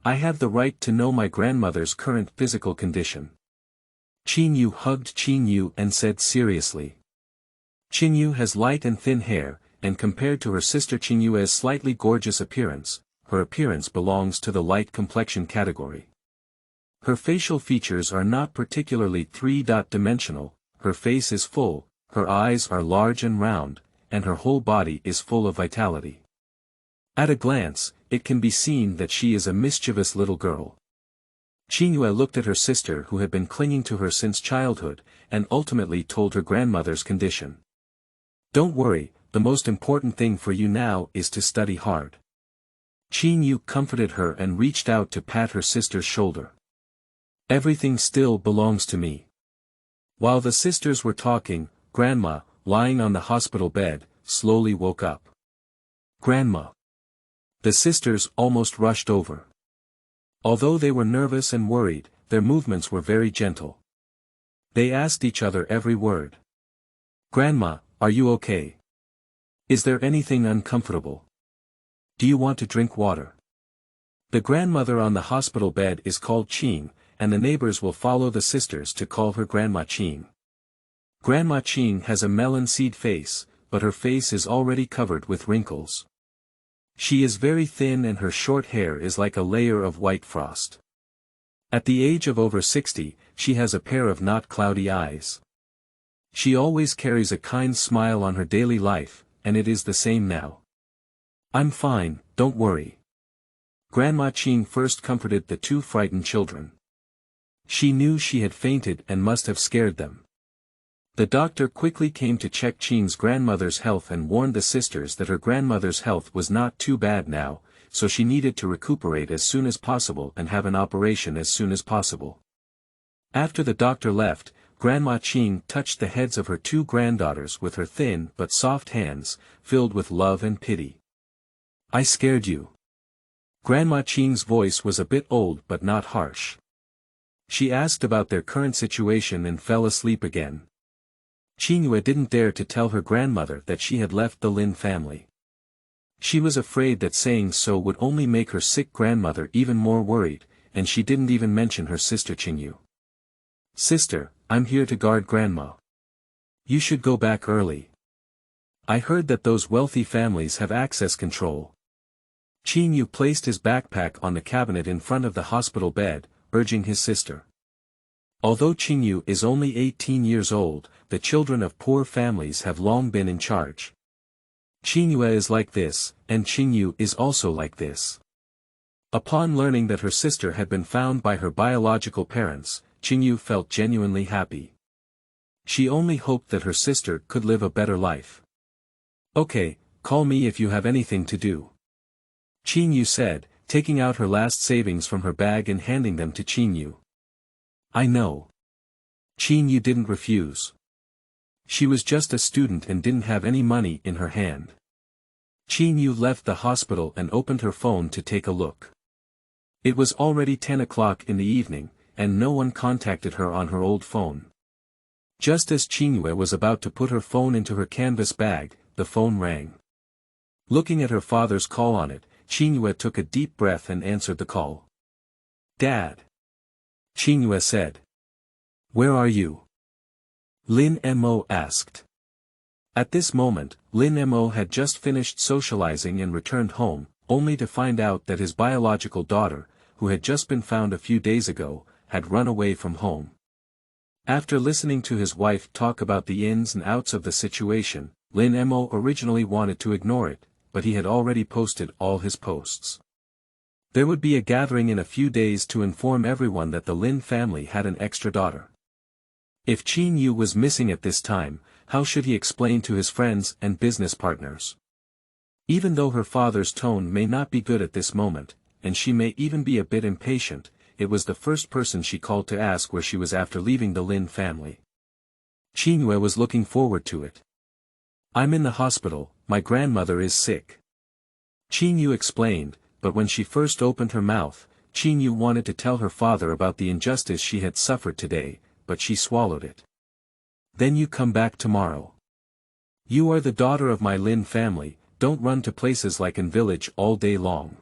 S1: I have the right to know my grandmother's current physical condition." Qingyue hugged Qingyue and said seriously. Qingyue has light and thin hair, and compared to her sister Qingyue's slightly gorgeous appearance, her appearance belongs to the light complexion category. Her facial features are not particularly three-dimensional, her face is full, her eyes are large and round, and her whole body is full of vitality. At a glance, it can be seen that she is a mischievous little girl. Qingyue looked at her sister who had been clinging to her since childhood, and ultimately told her grandmother's condition. "Don't worry, the most important thing for you now is to study hard." Qingyue comforted her and reached out to pat her sister's shoulder. "Everything still belongs to me." While the sisters were talking, Grandma, lying on the hospital bed, slowly woke up. "Grandma." The sisters almost rushed over. Although they were nervous and worried, their movements were very gentle. They asked each other every word. "Grandma, are you okay? Is there anything uncomfortable? Do you want to drink water?" The grandmother on the hospital bed is called Qing, and the neighbors will follow the sisters to call her Grandma Qing. Grandma Qing has a melon seed face, but her face is already covered with wrinkles. She is very thin and her short hair is like a layer of white frost. At the age of over 60, she has a pair of not cloudy eyes. She always carries a kind smile on her daily life, and it is the same now. "I'm fine, don't worry." Grandma Qing first comforted the two frightened children. She knew she had fainted and must have scared them. The doctor quickly came to check Qing's grandmother's health and warned the sisters that her grandmother's health was not too bad now, so she needed to recuperate as soon as possible and have an operation as soon as possible. After the doctor left, Grandma Qing touched the heads of her two granddaughters with her thin but soft hands, filled with love and pity. "I scared you." Grandma Qing's voice was a bit old but not harsh. She asked about their current situation and fell asleep again. Qingyue didn't dare to tell her grandmother that she had left the Lin family. She was afraid that saying so would only make her sick grandmother even more worried, and she didn't even mention her sister Qingyu. "Sister, I'm here to guard Grandma. You should go back early. I heard that those wealthy families have access control." Qingyu placed his backpack on the cabinet in front of the hospital bed, urging his sister. Although Qingyu is only 18 years old, the children of poor families have long been in charge. Qingyue is like this, and Qingyu is also like this. Upon learning that her sister had been found by her biological parents, Qingyu felt genuinely happy. She only hoped that her sister could live a better life. "Okay, call me if you have anything to do," Qingyu said, taking out her last savings from her bag and handing them to Qingyu. "I know." Qingyu didn't refuse. She was just a student and didn't have any money in her hand. Qingyu left the hospital and opened her phone to take a look. It was already 10 o'clock in the evening, and no one contacted her on her old phone. Just as Qingyue was about to put her phone into her canvas bag, the phone rang. Looking at her father's call on it, Qingyue took a deep breath and answered the call. "Dad," Qingyue said. "Where are you?" Lin Mo asked. At this moment, Lin Mo had just finished socializing and returned home, only to find out that his biological daughter, who had just been found a few days ago, had run away from home. After listening to his wife talk about the ins and outs of the situation, Lin Mo originally wanted to ignore it, but he had already posted all his posts. There would be a gathering in a few days to inform everyone that the Lin family had an extra daughter. If Qingyue was missing at this time, how should he explain to his friends and business partners? Even though her father's tone may not be good at this moment, and she may even be a bit impatient, it was the first person she called to ask where she was after leaving the Lin family. Qingyue was looking forward to it. "I'm in the hospital, my grandmother is sick," Qingyue explained, but when she first opened her mouth, Qingyue wanted to tell her father about the injustice she had suffered today, but she swallowed it. "Then you come back tomorrow. You are the daughter of my Lin family, don't run to places like in village all day long."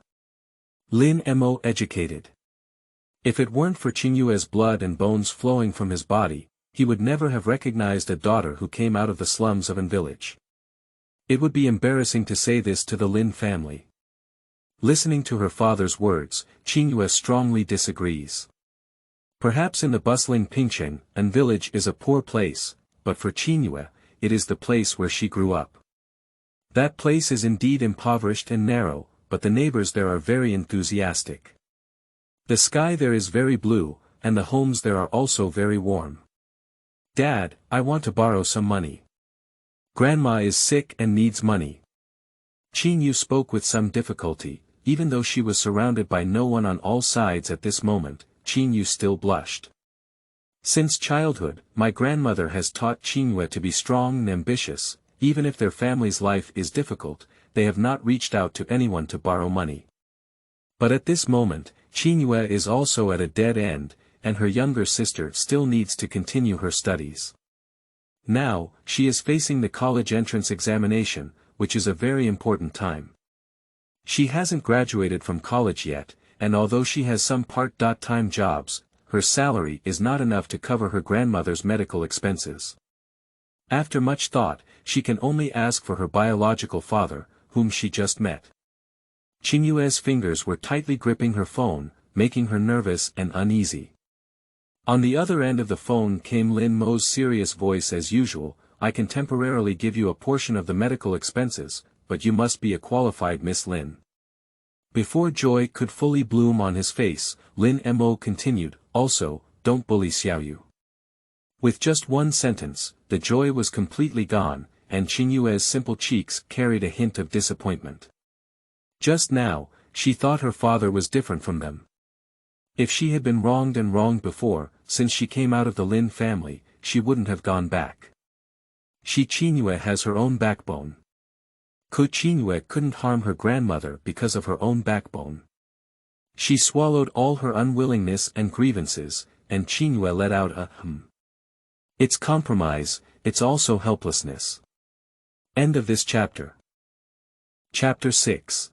S1: Lin Mo educated. If it weren't for Qingyue's blood and bones flowing from his body, he would never have recognized a daughter who came out of the slums of an village. It would be embarrassing to say this to the Lin family. Listening to her father's words, Qingyue strongly disagrees. Perhaps in the bustling Pingcheng, an village is a poor place, but for Qingyue, it is the place where she grew up. That place is indeed impoverished and narrow, but the neighbors there are very enthusiastic. The sky there is very blue, and the homes there are also very warm. "Dad, I want to borrow some money. Grandma is sick and needs money." Qingyue spoke with some difficulty, even though she was surrounded by no one on all sides at this moment. Qingyue still blushed. "Since childhood, my grandmother has taught Qingyue to be strong and ambitious. Even if their family's life is difficult, they have not reached out to anyone to borrow money. But at this moment, Qingyue is also at a dead end, and her younger sister still needs to continue her studies. Now, she is facing the college entrance examination, which is a very important time. She hasn't graduated from college yet, and although she has some part-time jobs, her salary is not enough to cover her grandmother's medical expenses. After much thought, she can only ask for her biological father, whom she just met. Qingyue's fingers were tightly gripping her phone, making her nervous and uneasy. On the other end of the phone came Lin Mo's serious voice as usual. I can temporarily give you a portion of the medical expenses, but you must be a qualified Miss Lin. Before joy could fully bloom on his face, Lin Mo continued, also, don't bully Xiao Yu. With just one sentence, the joy was completely gone, and Qingyue's simple cheeks carried a hint of disappointment. Just now, she thought her father was different from them. If she had been wronged before, since she came out of the Lin family, she wouldn't have gone back. Qingyue has her own backbone. Qingyue couldn't harm her grandmother because of her own backbone. She swallowed all her unwillingness and grievances, and Qingyue let out a It's compromise, it's also helplessness. End of this chapter. Chapter 6.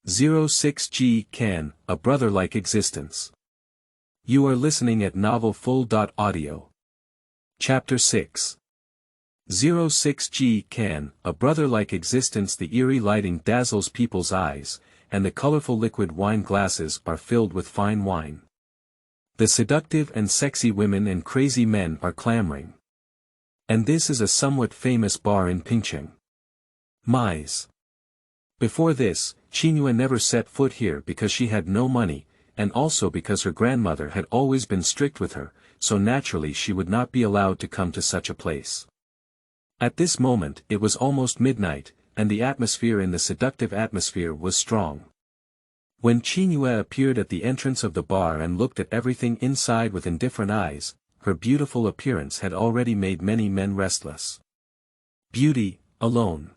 S1: 06G Can, A Brother-Like Existence. You are listening at novelfull.audio. Chapter 6. 06G Can, A Brother-Like Existence. The eerie lighting dazzles people's eyes, and the colorful liquid wine glasses are filled with fine wine. The seductive and sexy women and crazy men are clamoring. And this is a somewhat famous bar in Pingcheng. Mize. Before this, Qingyue never set foot here because she had no money, and also because her grandmother had always been strict with her, so naturally she would not be allowed to come to such a place. At this moment it was almost midnight, and the atmosphere in the seductive atmosphere was strong. When Qingyue appeared at the entrance of the bar and looked at everything inside with indifferent eyes, her beautiful appearance had already made many men restless. Beauty, alone.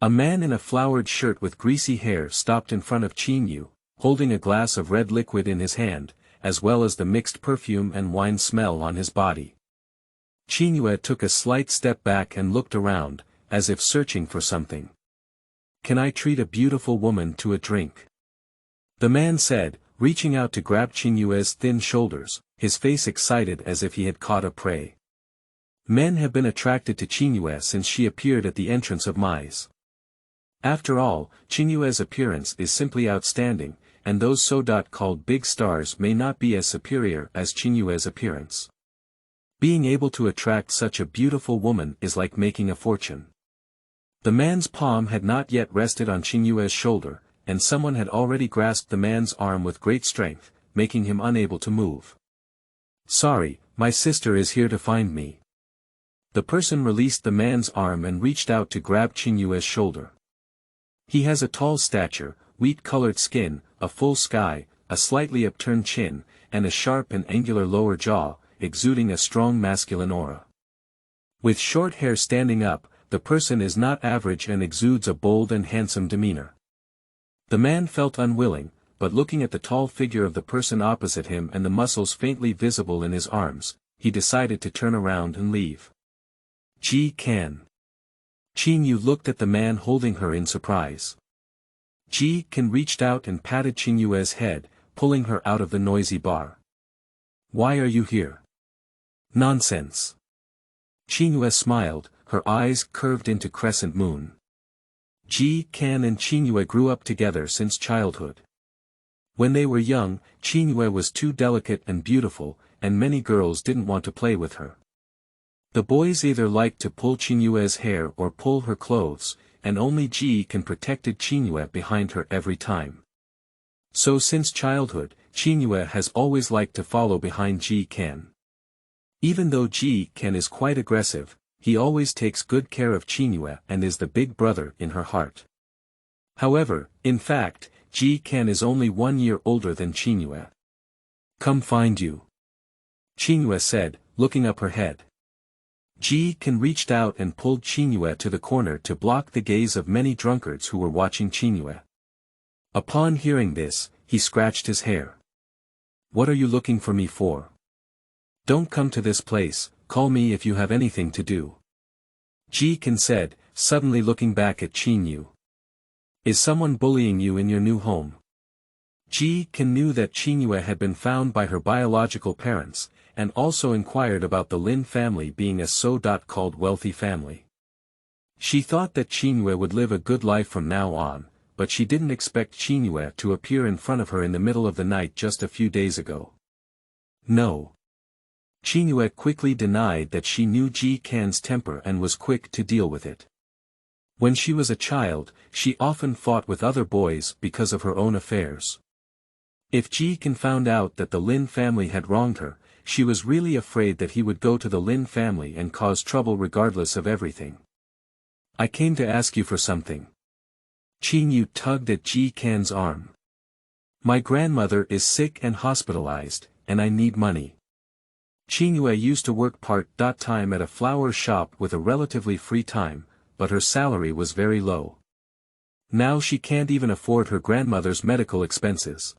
S1: A man in a flowered shirt with greasy hair stopped in front of Qingyue, holding a glass of red liquid in his hand, as well as the mixed perfume and wine smell on his body. Qingyue took a slight step back and looked around, as if searching for something. Can I treat a beautiful woman to a drink? The man said, reaching out to grab Qingyue's thin shoulders, his face excited as if he had caught a prey. Men have been attracted to Qingyue since she appeared at the entrance of Mize. After all, Qingyue's appearance is simply outstanding, and those so-called big stars may not be as superior as Qingyue's appearance. Being able to attract such a beautiful woman is like making a fortune. The man's palm had not yet rested on Qingyue's shoulder, and someone had already grasped the man's arm with great strength, making him unable to move. Sorry, my sister is here to find me. The person released the man's arm and reached out to grab Qingyue's shoulder. He has a tall stature, wheat-colored skin, a full sky, a slightly upturned chin, and a sharp and angular lower jaw, exuding a strong masculine aura. With short hair standing up, the person is not average and exudes a bold and handsome demeanor. The man felt unwilling, but looking at the tall figure of the person opposite him and the muscles faintly visible in his arms, he decided to turn around and leave. Ji Can. Qingyue looked at the man holding her in surprise. Ji Can reached out and patted Qingyue's head, pulling her out of the noisy bar. Why are you here? Nonsense. Qingyue smiled, her eyes curved into crescent moon. Ji Can and Qingyue grew up together since childhood. When they were young, Qingyue was too delicate and beautiful, and many girls didn't want to play with her. The boys either liked to pull Qingyue's hair or pull her clothes, and only Ji Can protected Qingyue behind her every time. So since childhood, Qingyue has always liked to follow behind Ji Can. Even though Ji Can is quite aggressive, he always takes good care of Qingyue and is the big brother in her heart. However, in fact, Ji Can is only 1 year older than Qingyue. Come find you. Qingyue said, looking up her head. Ji Can reached out and pulled Qingyue to the corner to block the gaze of many drunkards who were watching Qingyue. Upon hearing this, he scratched his hair. What are you looking for me for? Don't come to this place, call me if you have anything to do. Qin said, suddenly looking back at Qingyue. Is someone bullying you in your new home? Qin knew that Qingyue had been found by her biological parents, and also inquired about the Lin family being a so-called wealthy family. She thought that Qingyue would live a good life from now on, but she didn't expect Qingyue to appear in front of her in the middle of the night just a few days ago. No. Qingyue quickly denied that she knew Qin's temper and was quick to deal with it. When she was a child, she often fought with other boys because of her own affairs. If Qin found out that the Lin family had wronged her, she was really afraid that he would go to the Lin family and cause trouble regardless of everything. I came to ask you for something. Qingyue tugged at Qin's arm. My grandmother is sick and hospitalized, and I need money. Qingyue used to work part-time at a flower shop with a relatively free time, but her salary was very low. Now she can't even afford her grandmother's medical expenses.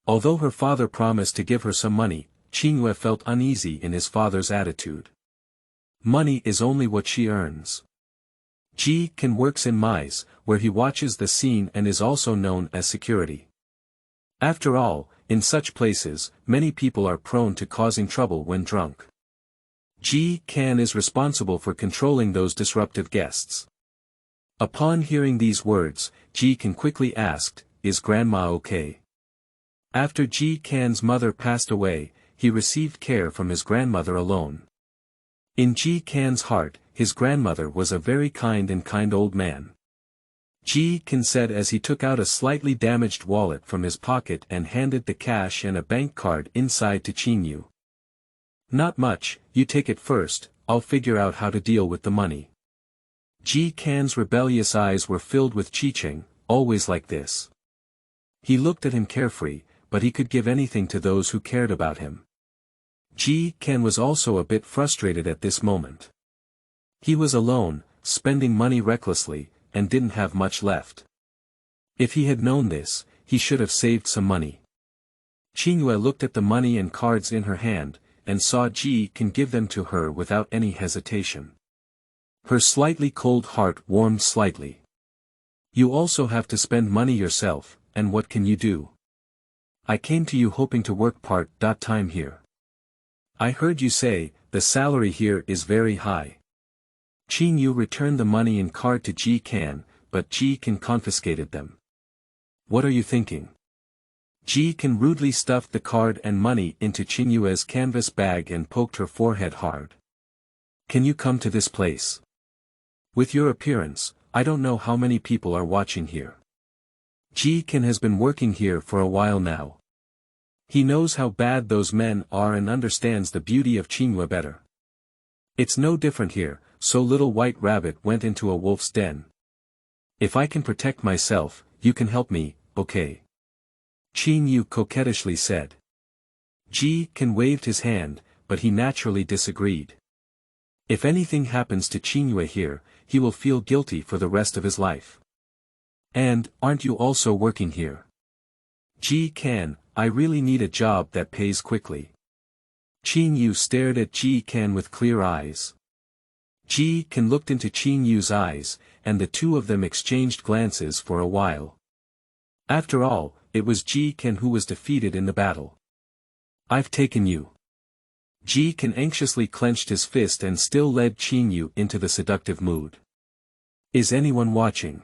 S1: Although her father promised to give her some money, Qingyue felt uneasy in his father's attitude. Money is only what she earns. Qin works in Mai's, where he watches the scene and is also known as security. After all, in such places, many people are prone to causing trouble when drunk. Qin is responsible for controlling those disruptive guests. Upon hearing these words, Qin quickly asked, "Is Grandma okay?" After Qin's mother passed away, he received care from his grandmother alone. In Qin's heart, his grandmother was a very kind old man. Qin said as he took out a slightly damaged wallet from his pocket and handed the cash and a bank card inside to Qingyue. Not much, you take it first, I'll figure out how to deal with the money. Qin's rebellious eyes were filled with Qing, always like this. He looked at him carefree, but he could give anything to those who cared about him. Qin was also a bit frustrated at this moment. He was alone, spending money recklessly, and didn't have much left. If he had known this, he should have saved some money. Qingyue looked at the money and cards in her hand, and saw Qin give them to her without any hesitation. Her slightly cold heart warmed slightly. You also have to spend money yourself, and what can you do? I came to you hoping to work part-time here. I heard you say, the salary here is very high. Qingyue returned the money and card to Qin, but Qin confiscated them. What are you thinking? Qin rudely stuffed the card and money into Qingyue's canvas bag and poked her forehead hard. Can you come to this place? With your appearance, I don't know how many people are watching here. Qin has been working here for a while now. He knows how bad those men are and understands the beauty of Qingyue better. It's no different here, so little white rabbit went into a wolf's den. If I can protect myself, you can help me, okay? Qingyue coquettishly said. Qin waved his hand, but he naturally disagreed. If anything happens to Qingyue here, he will feel guilty for the rest of his life. And, aren't you also working here? Qin, I really need a job that pays quickly. Qingyue stared at Qin with clear eyes. Qin looked into Qingyue's eyes, and the two of them exchanged glances for a while. After all, it was Qin who was defeated in the battle. I've taken you. Qin anxiously clenched his fist and still led Qingyue into the seductive mood. Is anyone watching?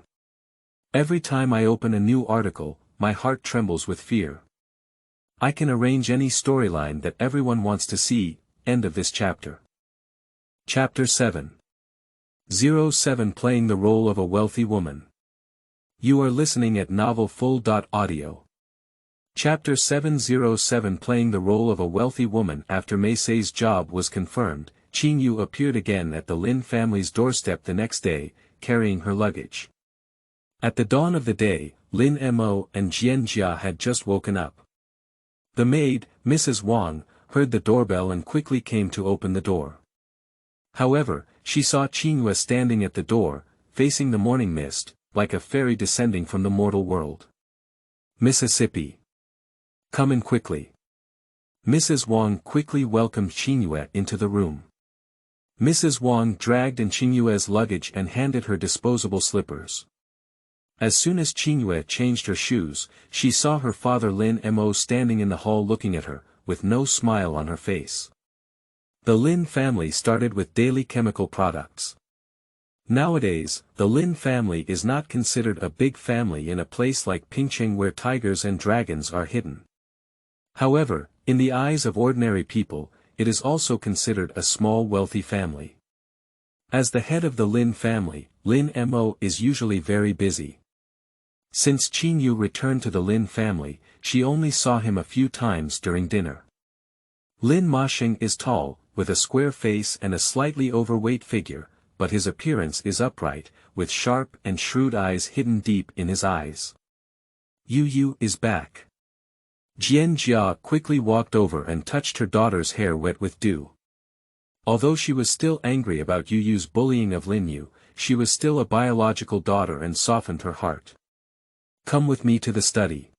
S1: Every time I open a new article, my heart trembles with fear. I can arrange any storyline that everyone wants to see. End of this chapter. Chapter 7. 07 Playing the role of a wealthy woman. You are listening at novelfull.audio. Chapter 707 Playing the role of a wealthy woman. After Meisei's job was confirmed, Qingyue appeared again at the Lin family's doorstep the next day, carrying her luggage. At the dawn of the day, Lin Mo and Jianjia had just woken up. The maid, Mrs. Wang, heard the doorbell and quickly came to open the door. However, she saw Qingyue standing at the door, facing the morning mist, like a fairy descending from the mortal world. Mississippi. Come in quickly. Mrs. Wang quickly welcomed Qingyue into the room. Mrs. Wang dragged in Qingyue's luggage and handed her disposable slippers. As soon as Qingyue changed her shoes, she saw her father Lin Mo standing in the hall looking at her, with no smile on her face. The Lin family started with daily chemical products. Nowadays, the Lin family is not considered a big family in a place like Qing where tigers and dragons are hidden. However, in the eyes of ordinary people, it is also considered a small wealthy family. As the head of the Lin family, Lin Mo is usually very busy. Since Qingyue returned to the Lin family, she only saw him a few times during dinner. Lin Moshing is tall, with a square face and a slightly overweight figure, but his appearance is upright, with sharp and shrewd eyes hidden deep in his eyes. Yu is back. Jian quickly walked over and touched her daughter's hair wet with dew. Although she was still angry about Yu's bullying of Lin Yu, she was still a biological daughter and softened her heart. Come with me to the study.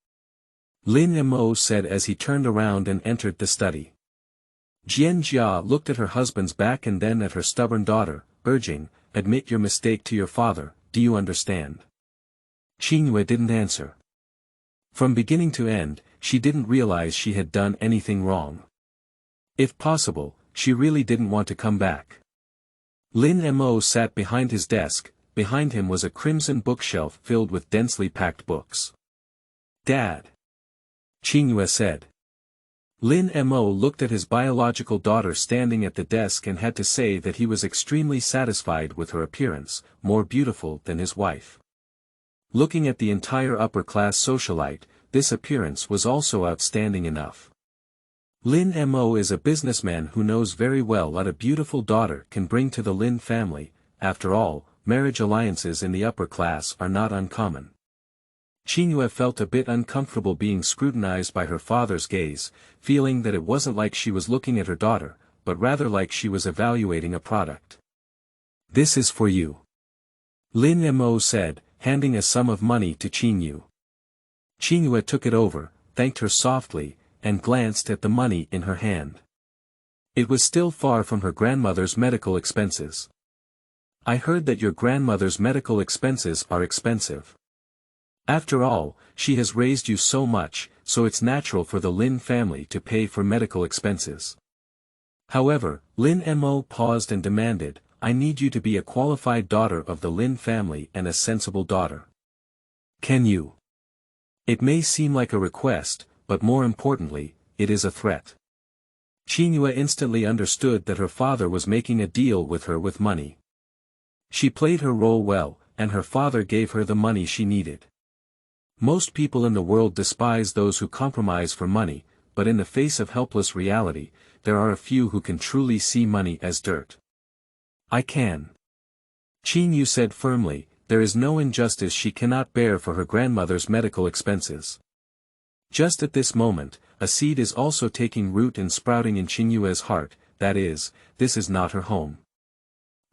S1: Lin Mo said as he turned around and entered the study. Jian looked at her husband's back and then at her stubborn daughter, urging, admit your mistake to your father, do you understand? Qingyue didn't answer. From beginning to end, she didn't realize she had done anything wrong. If possible, she really didn't want to come back. Lin Mo sat behind his desk, behind him was a crimson bookshelf filled with densely packed books. Dad. Qingyue said. Lin Mo looked at his biological daughter standing at the desk and had to say that he was extremely satisfied with her appearance, more beautiful than his wife. Looking at the entire upper-class socialite, this appearance was also outstanding enough. Lin Mo is a businessman who knows very well what a beautiful daughter can bring to the Lin family. After all, marriage alliances in the upper class are not uncommon. Qingyue felt a bit uncomfortable being scrutinized by her father's gaze, feeling that it wasn't like she was looking at her daughter, but rather like she was evaluating a product. This is for you. Lin Mo said, handing a sum of money to Qingyue. Qingyue took it over, thanked her softly, and glanced at the money in her hand. It was still far from her grandmother's medical expenses. I heard that your grandmother's medical expenses are expensive. After all, she has raised you so much, so it's natural for the Lin family to pay for medical expenses. However, Lin Mo paused and demanded, I need you to be a qualified daughter of the Lin family and a sensible daughter. Can you? It may seem like a request, but more importantly, it is a threat. Qingyue instantly understood that her father was making a deal with her with money. She played her role well, and her father gave her the money she needed. Most people in the world despise those who compromise for money, but in the face of helpless reality, there are a few who can truly see money as dirt. I can. Qingyue said firmly, there is no injustice she cannot bear for her grandmother's medical expenses. Just at this moment, a seed is also taking root and sprouting in Qingyue's heart, that is, this is not her home.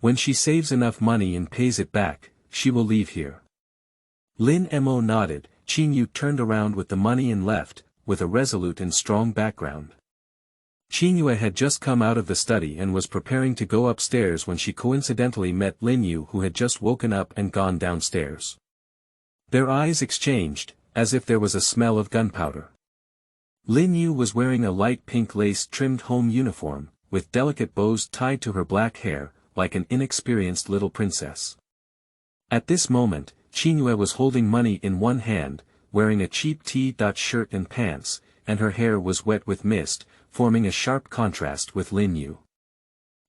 S1: When she saves enough money and pays it back, she will leave here. Lin Mo nodded. Qingyue turned around with the money and left, with a resolute and strong background. Qingyue had just come out of the study and was preparing to go upstairs when she coincidentally met Lin Yu, who had just woken up and gone downstairs. Their eyes exchanged, as if there was a smell of gunpowder. Lin Yu was wearing a light pink lace-trimmed home uniform, with delicate bows tied to her black hair, like an inexperienced little princess. At this moment, Qingyue was holding money in one hand, wearing a cheap T-shirt and pants, and her hair was wet with mist, forming a sharp contrast with Lin Yu.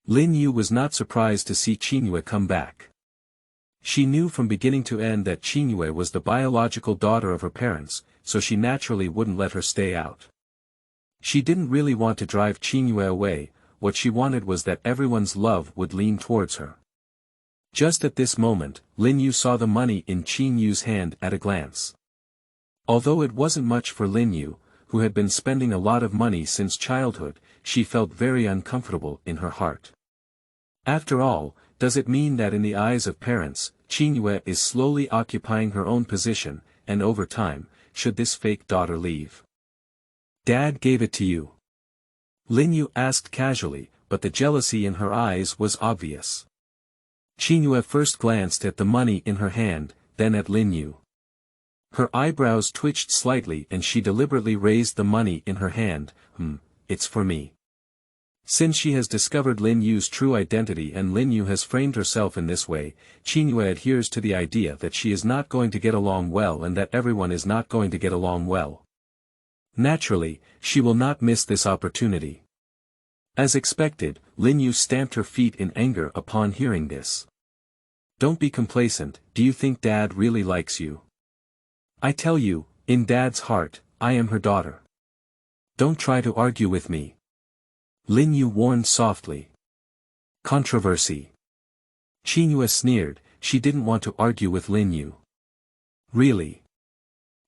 S1: Lin Yu was not surprised to see Qingyue come back. She knew from beginning to end that Qingyue was the biological daughter of her parents, so she naturally wouldn't let her stay out. She didn't really want to drive Qingyue away, what she wanted was that everyone's love would lean towards her. Just at this moment, Lin Yu saw the money in Qingyue's hand at a glance. Although it wasn't much for Lin Yu, who had been spending a lot of money since childhood, she felt very uncomfortable in her heart. After all, does it mean that in the eyes of parents, Qingyue is slowly occupying her own position, and over time, should this fake daughter leave? Dad gave it to you. Lin Yu asked casually, but the jealousy in her eyes was obvious. Qingyue first glanced at the money in her hand, then at Lin Yu. Her eyebrows twitched slightly and she deliberately raised the money in her hand. It's for me. Since she has discovered Lin Yu's true identity and Lin Yu has framed herself in this way, Qingyue adheres to the idea that she is not going to get along well and that everyone is not going to get along well. Naturally, she will not miss this opportunity. As expected, Lin Yu stamped her feet in anger upon hearing this. Don't be complacent, do you think Dad really likes you? I tell you, in Dad's heart, I am her daughter. Don't try to argue with me. Lin Yu warned softly. Controversy. Qingyue sneered, she didn't want to argue with Lin Yu. Really?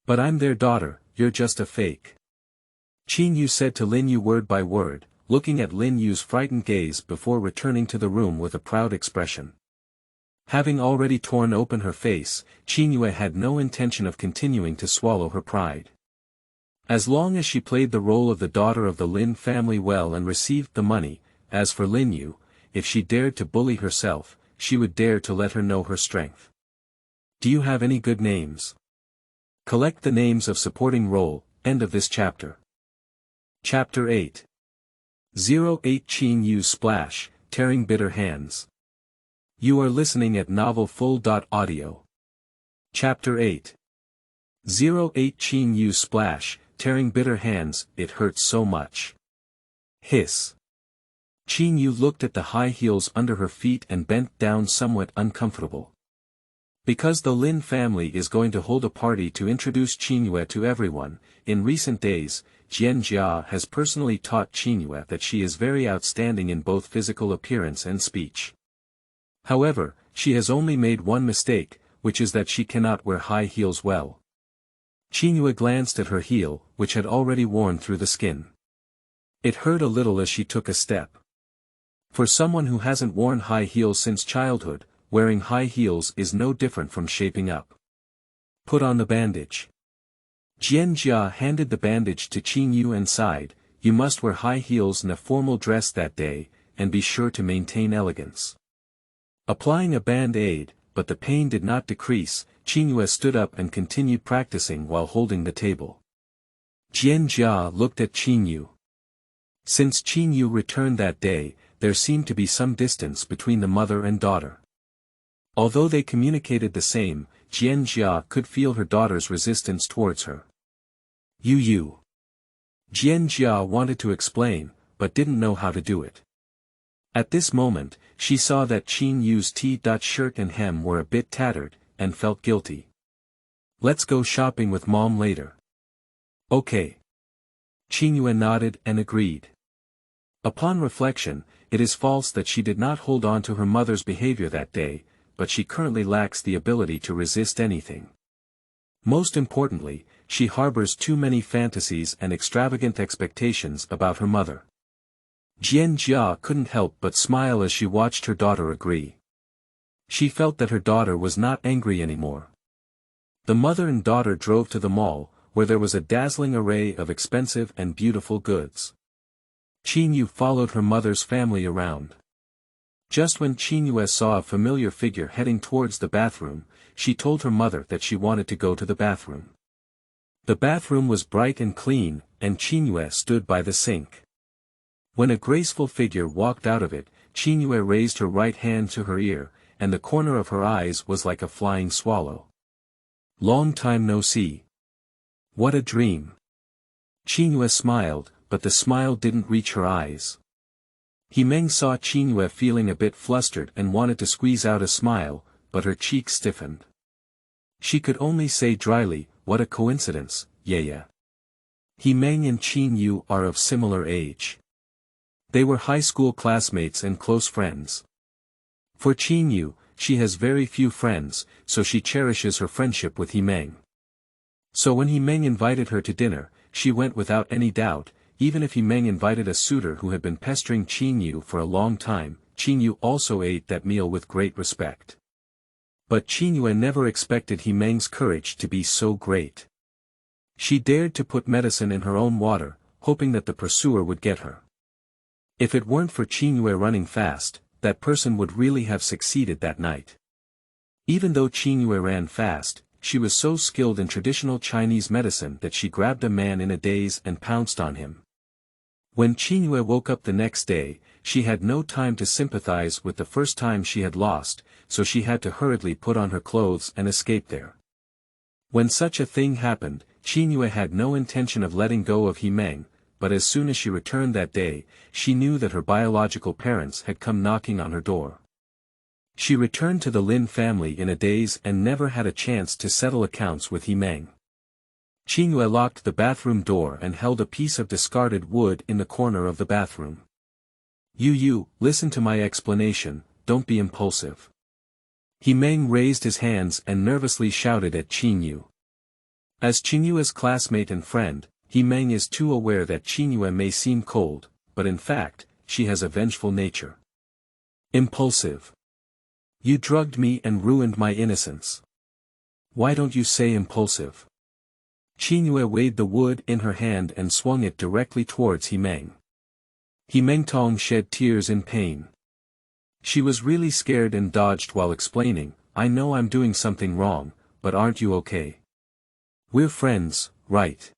S1: But I'm their daughter, you're just a fake. Qingyue said to Lin Yu word by word, looking at Lin Yu's frightened gaze before returning to the room with a proud expression. Having already torn open her face, Qingyue had no intention of continuing to swallow her pride. As long as she played the role of the daughter of the Lin family well and received the money, as for Lin Yu, if she dared to bully herself, she would dare to let her know her strength. Do you have any good names? Collect the names of supporting role, end of this chapter. Chapter 8. 08 Qingyue Splash, Tearing Bitter Hands. You are listening at novelfull.audio. Chapter 8. 08 Qingyue Splash, Tearing Bitter Hands, It Hurts So Much. Hiss. Qingyue looked at the high heels under her feet and bent down somewhat uncomfortable. Because the Lin family is going to hold a party to introduce Qingyue to everyone, in recent days, Jian has personally taught Qingyue that she is very outstanding in both physical appearance and speech. However, she has only made one mistake, which is that she cannot wear high heels well. Qingyue glanced at her heel, which had already worn through the skin. It hurt a little as she took a step. For someone who hasn't worn high heels since childhood, wearing high heels is no different from shaping up. Put on the bandage. Jian handed the bandage to Qingyue and sighed, you must wear high heels in a formal dress that day, and be sure to maintain elegance. Applying a band-aid, but the pain did not decrease, Qingyue stood up and continued practicing while holding the table. Jian looked at Qingyue. Since Qingyue returned that day, there seemed to be some distance between the mother and daughter. Although they communicated the same, Jian could feel her daughter's resistance towards her. Yu. Jian wanted to explain, but didn't know how to do it. At this moment, she saw that Qingyue's T-shirt and hem were a bit tattered, and felt guilty. Let's go shopping with Mom later. Okay. Qingyue nodded and agreed. Upon reflection, it is false that she did not hold on to her mother's behavior that day, but she currently lacks the ability to resist anything. Most importantly, she harbors too many fantasies and extravagant expectations about her mother. Jian couldn't help but smile as she watched her daughter agree. She felt that her daughter was not angry anymore. The mother and daughter drove to the mall, where there was a dazzling array of expensive and beautiful goods. Qingyue followed her mother's family around. Just when Qingyue saw a familiar figure heading towards the bathroom, she told her mother that she wanted to go to the bathroom. The bathroom was bright and clean, and Qingyue stood by the sink. When a graceful figure walked out of it, Qingyue raised her right hand to her ear, and the corner of her eyes was like a flying swallow. Long time no see. What a dream. Qingyue smiled, but the smile didn't reach her eyes. Ming saw Qingyue feeling a bit flustered and wanted to squeeze out a smile, but her cheeks stiffened. She could only say dryly, what a coincidence, yeah. Ming and Qingyue are of similar age. They were high school classmates and close friends. For Qingyue, she has very few friends, so she cherishes her friendship with Ming. So when Ming invited her to dinner, she went without any doubt. Even if Ming invited a suitor who had been pestering Qingyue for a long time, Qingyue also ate that meal with great respect. But Qingyue never expected Ming's courage to be so great. She dared to put medicine in her own water, hoping that the pursuer would get her. If it weren't for Qingyue running fast, that person would really have succeeded that night. Even though Qingyue ran fast, she was so skilled in traditional Chinese medicine that she grabbed a man in a daze and pounced on him. When Qingyue woke up the next day, she had no time to sympathize with the first time she had lost, so she had to hurriedly put on her clothes and escape there. When such a thing happened, Qingyue had no intention of letting go of Ming, but as soon as she returned that day, she knew that her biological parents had come knocking on her door. She returned to the Lin family in a daze and never had a chance to settle accounts with Ming. Qingyue locked the bathroom door and held a piece of discarded wood in the corner of the bathroom. Yu, listen to my explanation, don't be impulsive. Ming raised his hands and nervously shouted at Qingyue. As Qingyue's classmate and friend, Ming is too aware that Qingyue may seem cold, but in fact, she has a vengeful nature. Impulsive. You drugged me and ruined my innocence. Why don't you say impulsive? Qingyue weighed the wood in her hand and swung it directly towards Ming. Ming Tong shed tears in pain. She was really scared and dodged while explaining, I know I'm doing something wrong, but aren't you okay? We're friends, right?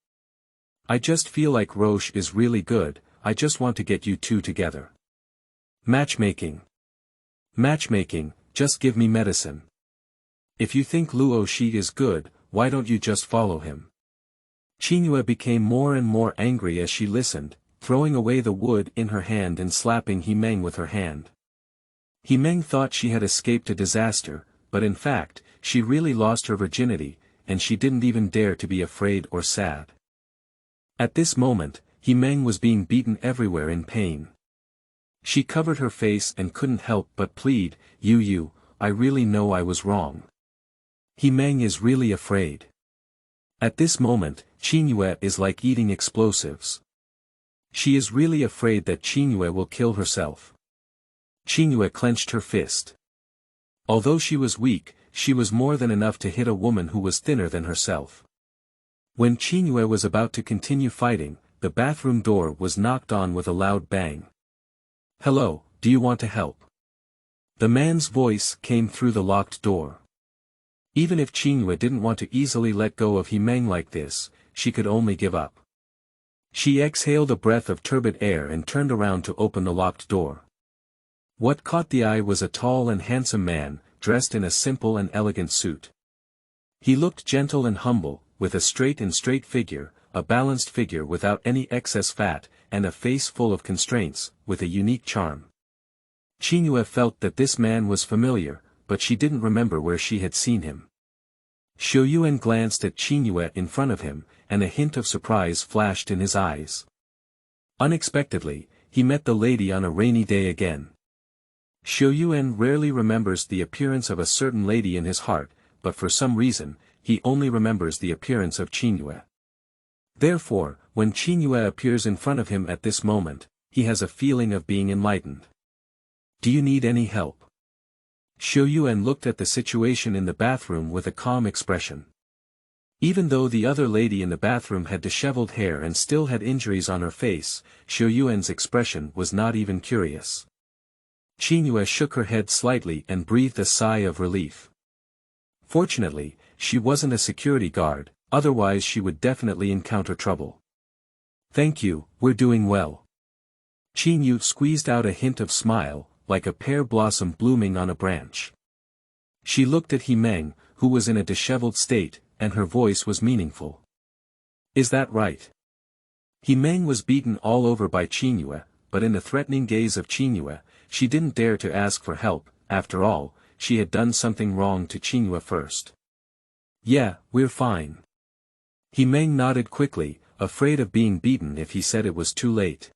S1: I just feel like Roche is really good, I just want to get you two together. Matchmaking. Matchmaking, just give me medicine. If you think Luo Shi is good, why don't you just follow him? Qingyue became more and more angry as she listened, throwing away the wood in her hand and slapping Ming with her hand. Ming thought she had escaped a disaster, but in fact, she really lost her virginity, and she didn't even dare to be afraid or sad. At this moment, Ming was being beaten everywhere in pain. She covered her face and couldn't help but plead, Yu, I really know I was wrong. Ming is really afraid. At this moment, Qingyue is like eating explosives. She is really afraid that Qingyue will kill herself. Qingyue clenched her fist. Although she was weak, she was more than enough to hit a woman who was thinner than herself. When Qingyue was about to continue fighting, the bathroom door was knocked on with a loud bang. Hello, do you want to help? The man's voice came through the locked door. Even if Qingyue didn't want to easily let go of Ming like this, she could only give up. She exhaled a breath of turbid air and turned around to open the locked door. What caught the eye was a tall and handsome man, dressed in a simple and elegant suit. He looked gentle and humble, with a straight figure, a balanced figure without any excess fat, and a face full of constraints, with a unique charm. Qingyue felt that this man was familiar, but she didn't remember where she had seen him. Xiaoyu glanced at Qingyue in front of him, and a hint of surprise flashed in his eyes. Unexpectedly, he met the lady on a rainy day again. Xiaoyu rarely remembers the appearance of a certain lady in his heart, but for some reason, he only remembers the appearance of Qingyue. Therefore, when Qingyue appears in front of him at this moment, he has a feeling of being enlightened. Do you need any help? Xiaoyu looked at the situation in the bathroom with a calm expression. Even though the other lady in the bathroom had disheveled hair and still had injuries on her face, Xiaoyu's expression was not even curious. Qingyue shook her head slightly and breathed a sigh of relief. Fortunately, she wasn't a security guard, otherwise she would definitely encounter trouble. Thank you, we're doing well. Qingyue squeezed out a hint of smile, like a pear blossom blooming on a branch. She looked at Ming, who was in a disheveled state, and her voice was meaningful. Is that right? Ming was beaten all over by Qingyue, but in the threatening gaze of Qingyue, she didn't dare to ask for help. After all, she had done something wrong to Qingyue first. Yeah, we're fine. Ming nodded quickly, afraid of being beaten if he said it was too late.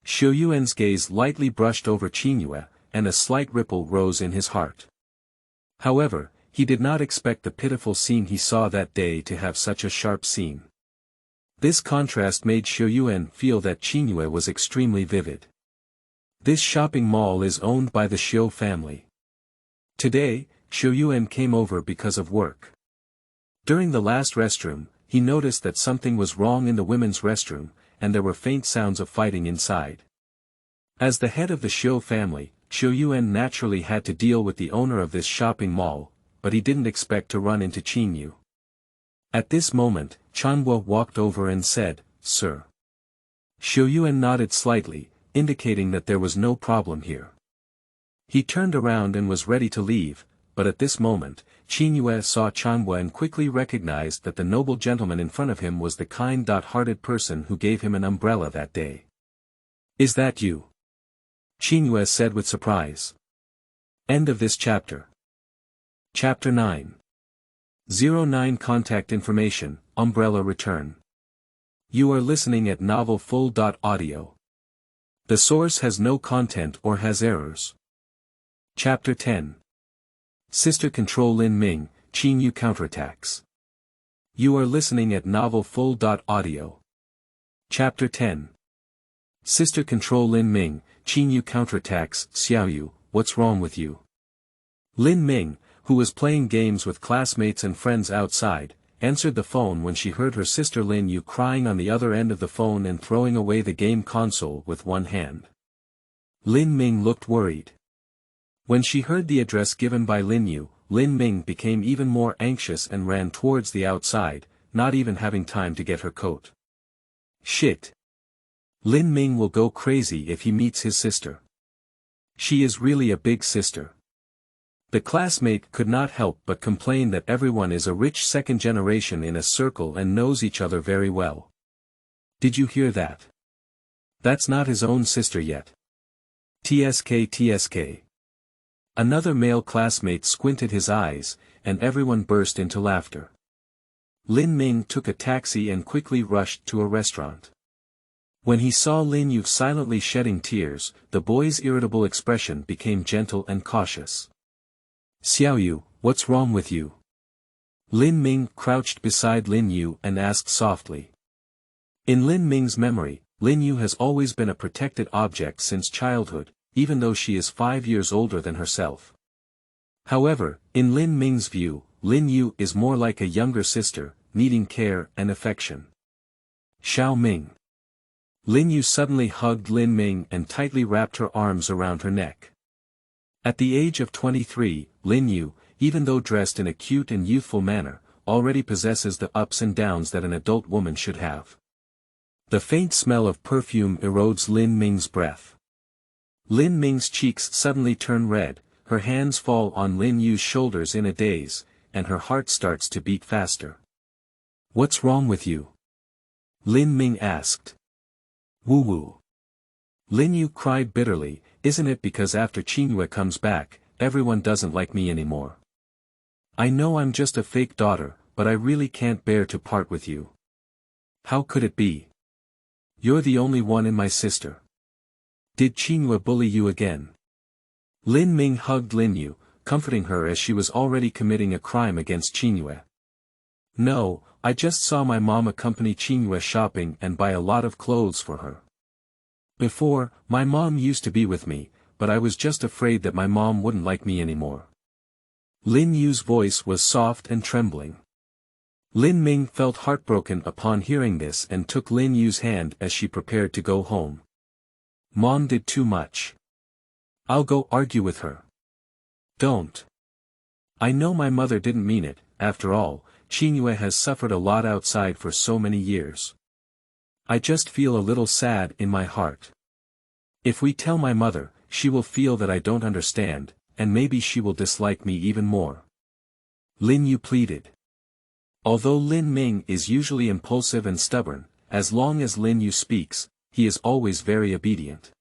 S1: Xiaoyu's gaze lightly brushed over Qingyue, and a slight ripple rose in his heart. However, he did not expect the pitiful scene he saw that day to have such a sharp scene. This contrast made Xiaoyu feel that Qingyue was extremely vivid. This shopping mall is owned by the Xiao family. Today, Xiaoyu came over because of work. During the last restroom, he noticed that something was wrong in the women's restroom, and there were faint sounds of fighting inside. As the head of the Xiao family, Xiaoyu naturally had to deal with the owner of this shopping mall, but he didn't expect to run into Qingyue. At this moment, Qingyue walked over and said, "Sir." Xiaoyu nodded slightly, indicating that there was no problem here. He turned around and was ready to leave, but at this moment, Qingyue saw Qingyue and quickly recognized that the noble gentleman in front of him was the kind-hearted person who gave him an umbrella that day. "Is that you?" Qingyue said with surprise. End of this chapter. Chapter 9. 09 Contact Information, Umbrella Return. You are listening at novelfull.audio. The source has no content or has errors. Chapter 10. Sister Control Lin Ming, Qingyue Counterattacks. You are listening at novelfull.audio. Chapter 10. Sister Control Lin Ming, Qingyue Counterattacks. Xiao Yu, what's wrong with you? Lin Ming, who was playing games with classmates and friends outside, answered the phone when she heard her sister Lin Yu crying on the other end of the phone and throwing away the game console with one hand. Lin Ming looked worried. When she heard the address given by Lin Yu, Lin Ming became even more anxious and ran towards the outside, not even having time to get her coat. Shit. Lin Ming will go crazy if he meets his sister. She is really a big sister. The classmate could not help but complain that everyone is a rich second generation in a circle and knows each other very well. Did you hear that? That's not his own sister yet. TSK. Another male classmate squinted his eyes, and everyone burst into laughter. Lin Ming took a taxi and quickly rushed to a restaurant. When he saw Lin Yu silently shedding tears, the boy's irritable expression became gentle and cautious. Xiao Yu, what's wrong with you? Lin Ming crouched beside Lin Yu and asked softly. In Lin Ming's memory, Lin Yu has always been a protected object since childhood, even though she is 5 years older than herself. However, in Lin Ming's view, Lin Yu is more like a younger sister, needing care and affection. Xiao Ming. Lin Yu suddenly hugged Lin Ming and tightly wrapped her arms around her neck. At the age of 23, Lin Yu, even though dressed in a cute and youthful manner, already possesses the ups and downs that an adult woman should have. The faint smell of perfume erodes Lin Ming's breath. Lin Ming's cheeks suddenly turn red, her hands fall on Lin Yu's shoulders in a daze, and her heart starts to beat faster. What's wrong with you? Lin Ming asked. Woo-woo. Lin Yu cried bitterly, isn't it because after Qingyue comes back, everyone doesn't like me anymore? I know I'm just a fake daughter, but I really can't bear to part with you. How could it be? You're the only one in my sister. Did Qingyue bully you again? Lin Ming hugged Lin Yu, comforting her as she was already committing a crime against Qingyue. No, I just saw my mom accompany Qingyue shopping and buy a lot of clothes for her. Before, my mom used to be with me, but I was just afraid that my mom wouldn't like me anymore. Lin Yu's voice was soft and trembling. Lin Ming felt heartbroken upon hearing this and took Lin Yu's hand as she prepared to go home. Mom did too much. I'll go argue with her. Don't. I know my mother didn't mean it, after all, Qingyue has suffered a lot outside for so many years. I just feel a little sad in my heart. If we tell my mother, she will feel that I don't understand, and maybe she will dislike me even more. Lin Yu pleaded. Although Lin Ming is usually impulsive and stubborn, as long as Lin Yu speaks, he is always very obedient.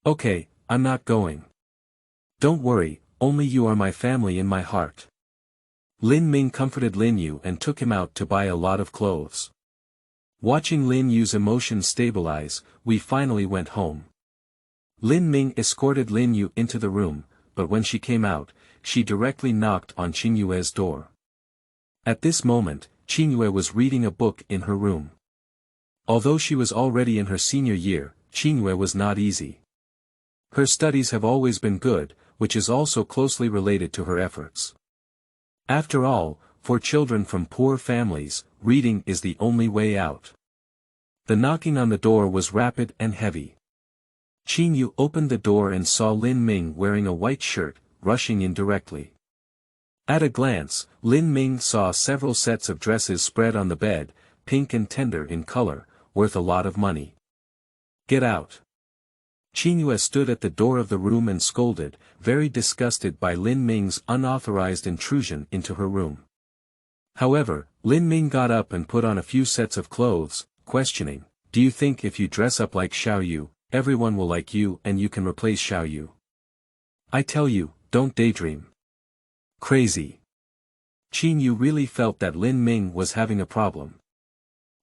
S1: Okay, I'm not going. Don't worry, only you are my family in my heart. Lin Ming comforted Lin Yu and took him out to buy a lot of clothes. Watching Lin Yu's emotions stabilize, we finally went home. Lin Ming escorted Lin Yu into the room, but when she came out, she directly knocked on Qingyue's door. At this moment, Qingyue was reading a book in her room. Although she was already in her senior year, Qingyue was not easy. Her studies have always been good, which is also closely related to her efforts. After all, for children from poor families, reading is the only way out. The knocking on the door was rapid and heavy. Qingyue opened the door and saw Lin Ming wearing a white shirt, rushing in directly. At a glance, Lin Ming saw several sets of dresses spread on the bed, pink and tender in color, worth a lot of money. Get out. Qingyue stood at the door of the room and scolded, very disgusted by Lin Ming's unauthorized intrusion into her room. However, Lin Ming got up and put on a few sets of clothes, questioning, "Do you think if you dress up like Xiao Yu, everyone will like you and you can replace Xiao Yu? I tell you, don't daydream. Crazy." Qingyue really felt that Lin Ming was having a problem.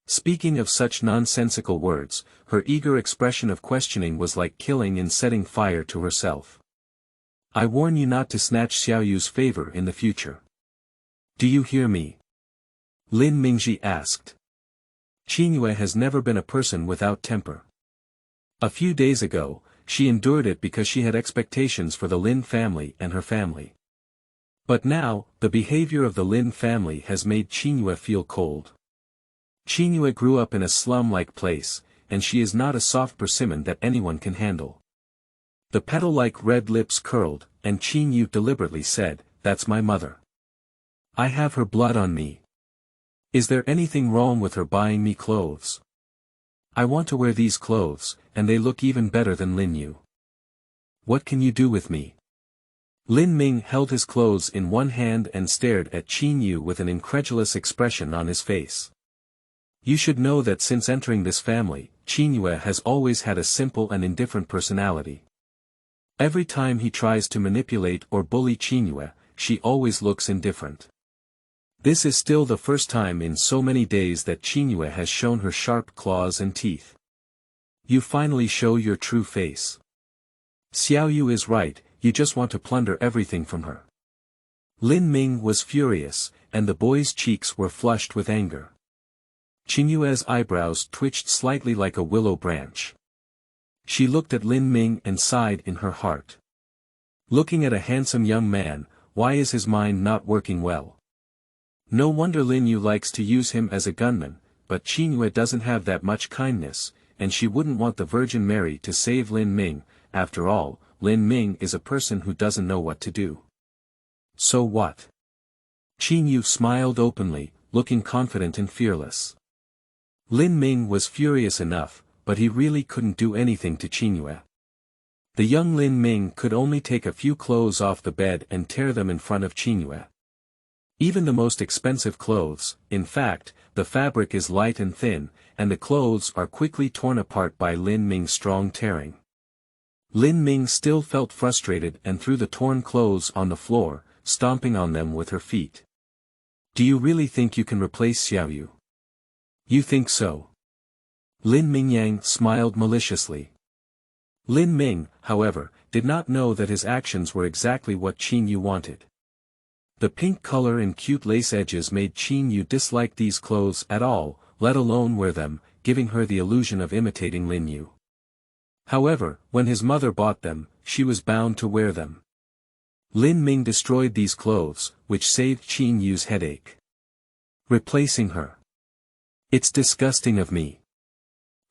S1: Speaking of such nonsensical words, her eager expression of questioning was like killing and setting fire to herself. "I warn you not to snatch Xiao Yu's favor in the future. Do you hear me?" Lin Mingji asked. Qingyue has never been a person without temper. A few days ago, she endured it because she had expectations for the Lin family and her family. But now, the behavior of the Lin family has made Qingyue feel cold. Qingyue grew up in a slum-like place, and she is not a soft persimmon that anyone can handle. The petal-like red lips curled, and Qingyue deliberately said, "That's my mother. I have her blood on me. Is there anything wrong with her buying me clothes? I want to wear these clothes, and they look even better than Lin Yu. What can you do with me?" Lin Ming held his clothes in one hand and stared at Qingyue with an incredulous expression on his face. You should know that since entering this family, Qingyue has always had a simple and indifferent personality. Every time he tries to manipulate or bully Qingyue, she always looks indifferent. This is still the first time in so many days that Qingyue has shown her sharp claws and teeth. You finally show your true face. Xiao Yu is right, you just want to plunder everything from her. Lin Ming was furious, and the boy's cheeks were flushed with anger. Qingyue's eyebrows twitched slightly like a willow branch. She looked at Lin Ming and sighed in her heart. Looking at a handsome young man, why is his mind not working well? No wonder Lin Yu likes to use him as a gunman, but Qingyue doesn't have that much kindness, and she wouldn't want the Virgin Mary to save Lin Ming. After all, Lin Ming is a person who doesn't know what to do. So what? Qingyue smiled openly, looking confident and fearless. Lin Ming was furious enough, but he really couldn't do anything to Qingyue. The young Lin Ming could only take a few clothes off the bed and tear them in front of Qingyue. Even the most expensive clothes, in fact, the fabric is light and thin, and the clothes are quickly torn apart by Lin Ming's strong tearing. Lin Ming still felt frustrated and threw the torn clothes on the floor, stomping on them with her feet. Do you really think you can replace Xiao Yu? You think so? Lin Mingyang smiled maliciously. Lin Ming, however, did not know that his actions were exactly what Qingyue wanted. The pink color and cute lace edges made Qingyue dislike these clothes at all, let alone wear them, giving her the illusion of imitating Lin Yu. However, when his mother bought them, she was bound to wear them. Lin Ming destroyed these clothes, which saved Qingyue's headache. Replacing her. It's disgusting of me.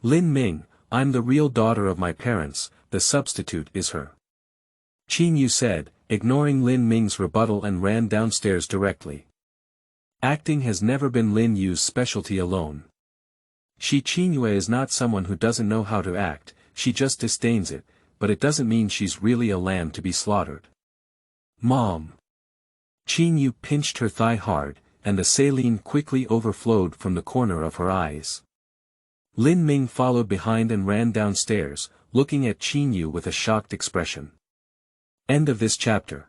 S1: Lin Ming, I'm the real daughter of my parents, the substitute is her. Qingyue said, ignoring Lin Ming's rebuttal, and ran downstairs directly. Acting has never been Lin Yu's specialty alone. Qingyue is not someone who doesn't know how to act, she just disdains it, but it doesn't mean she's really a lamb to be slaughtered. Mom. Qingyue pinched her thigh hard, and the saline quickly overflowed from the corner of her eyes. Lin Ming followed behind and ran downstairs, looking at Qingyue with a shocked expression. End of this chapter.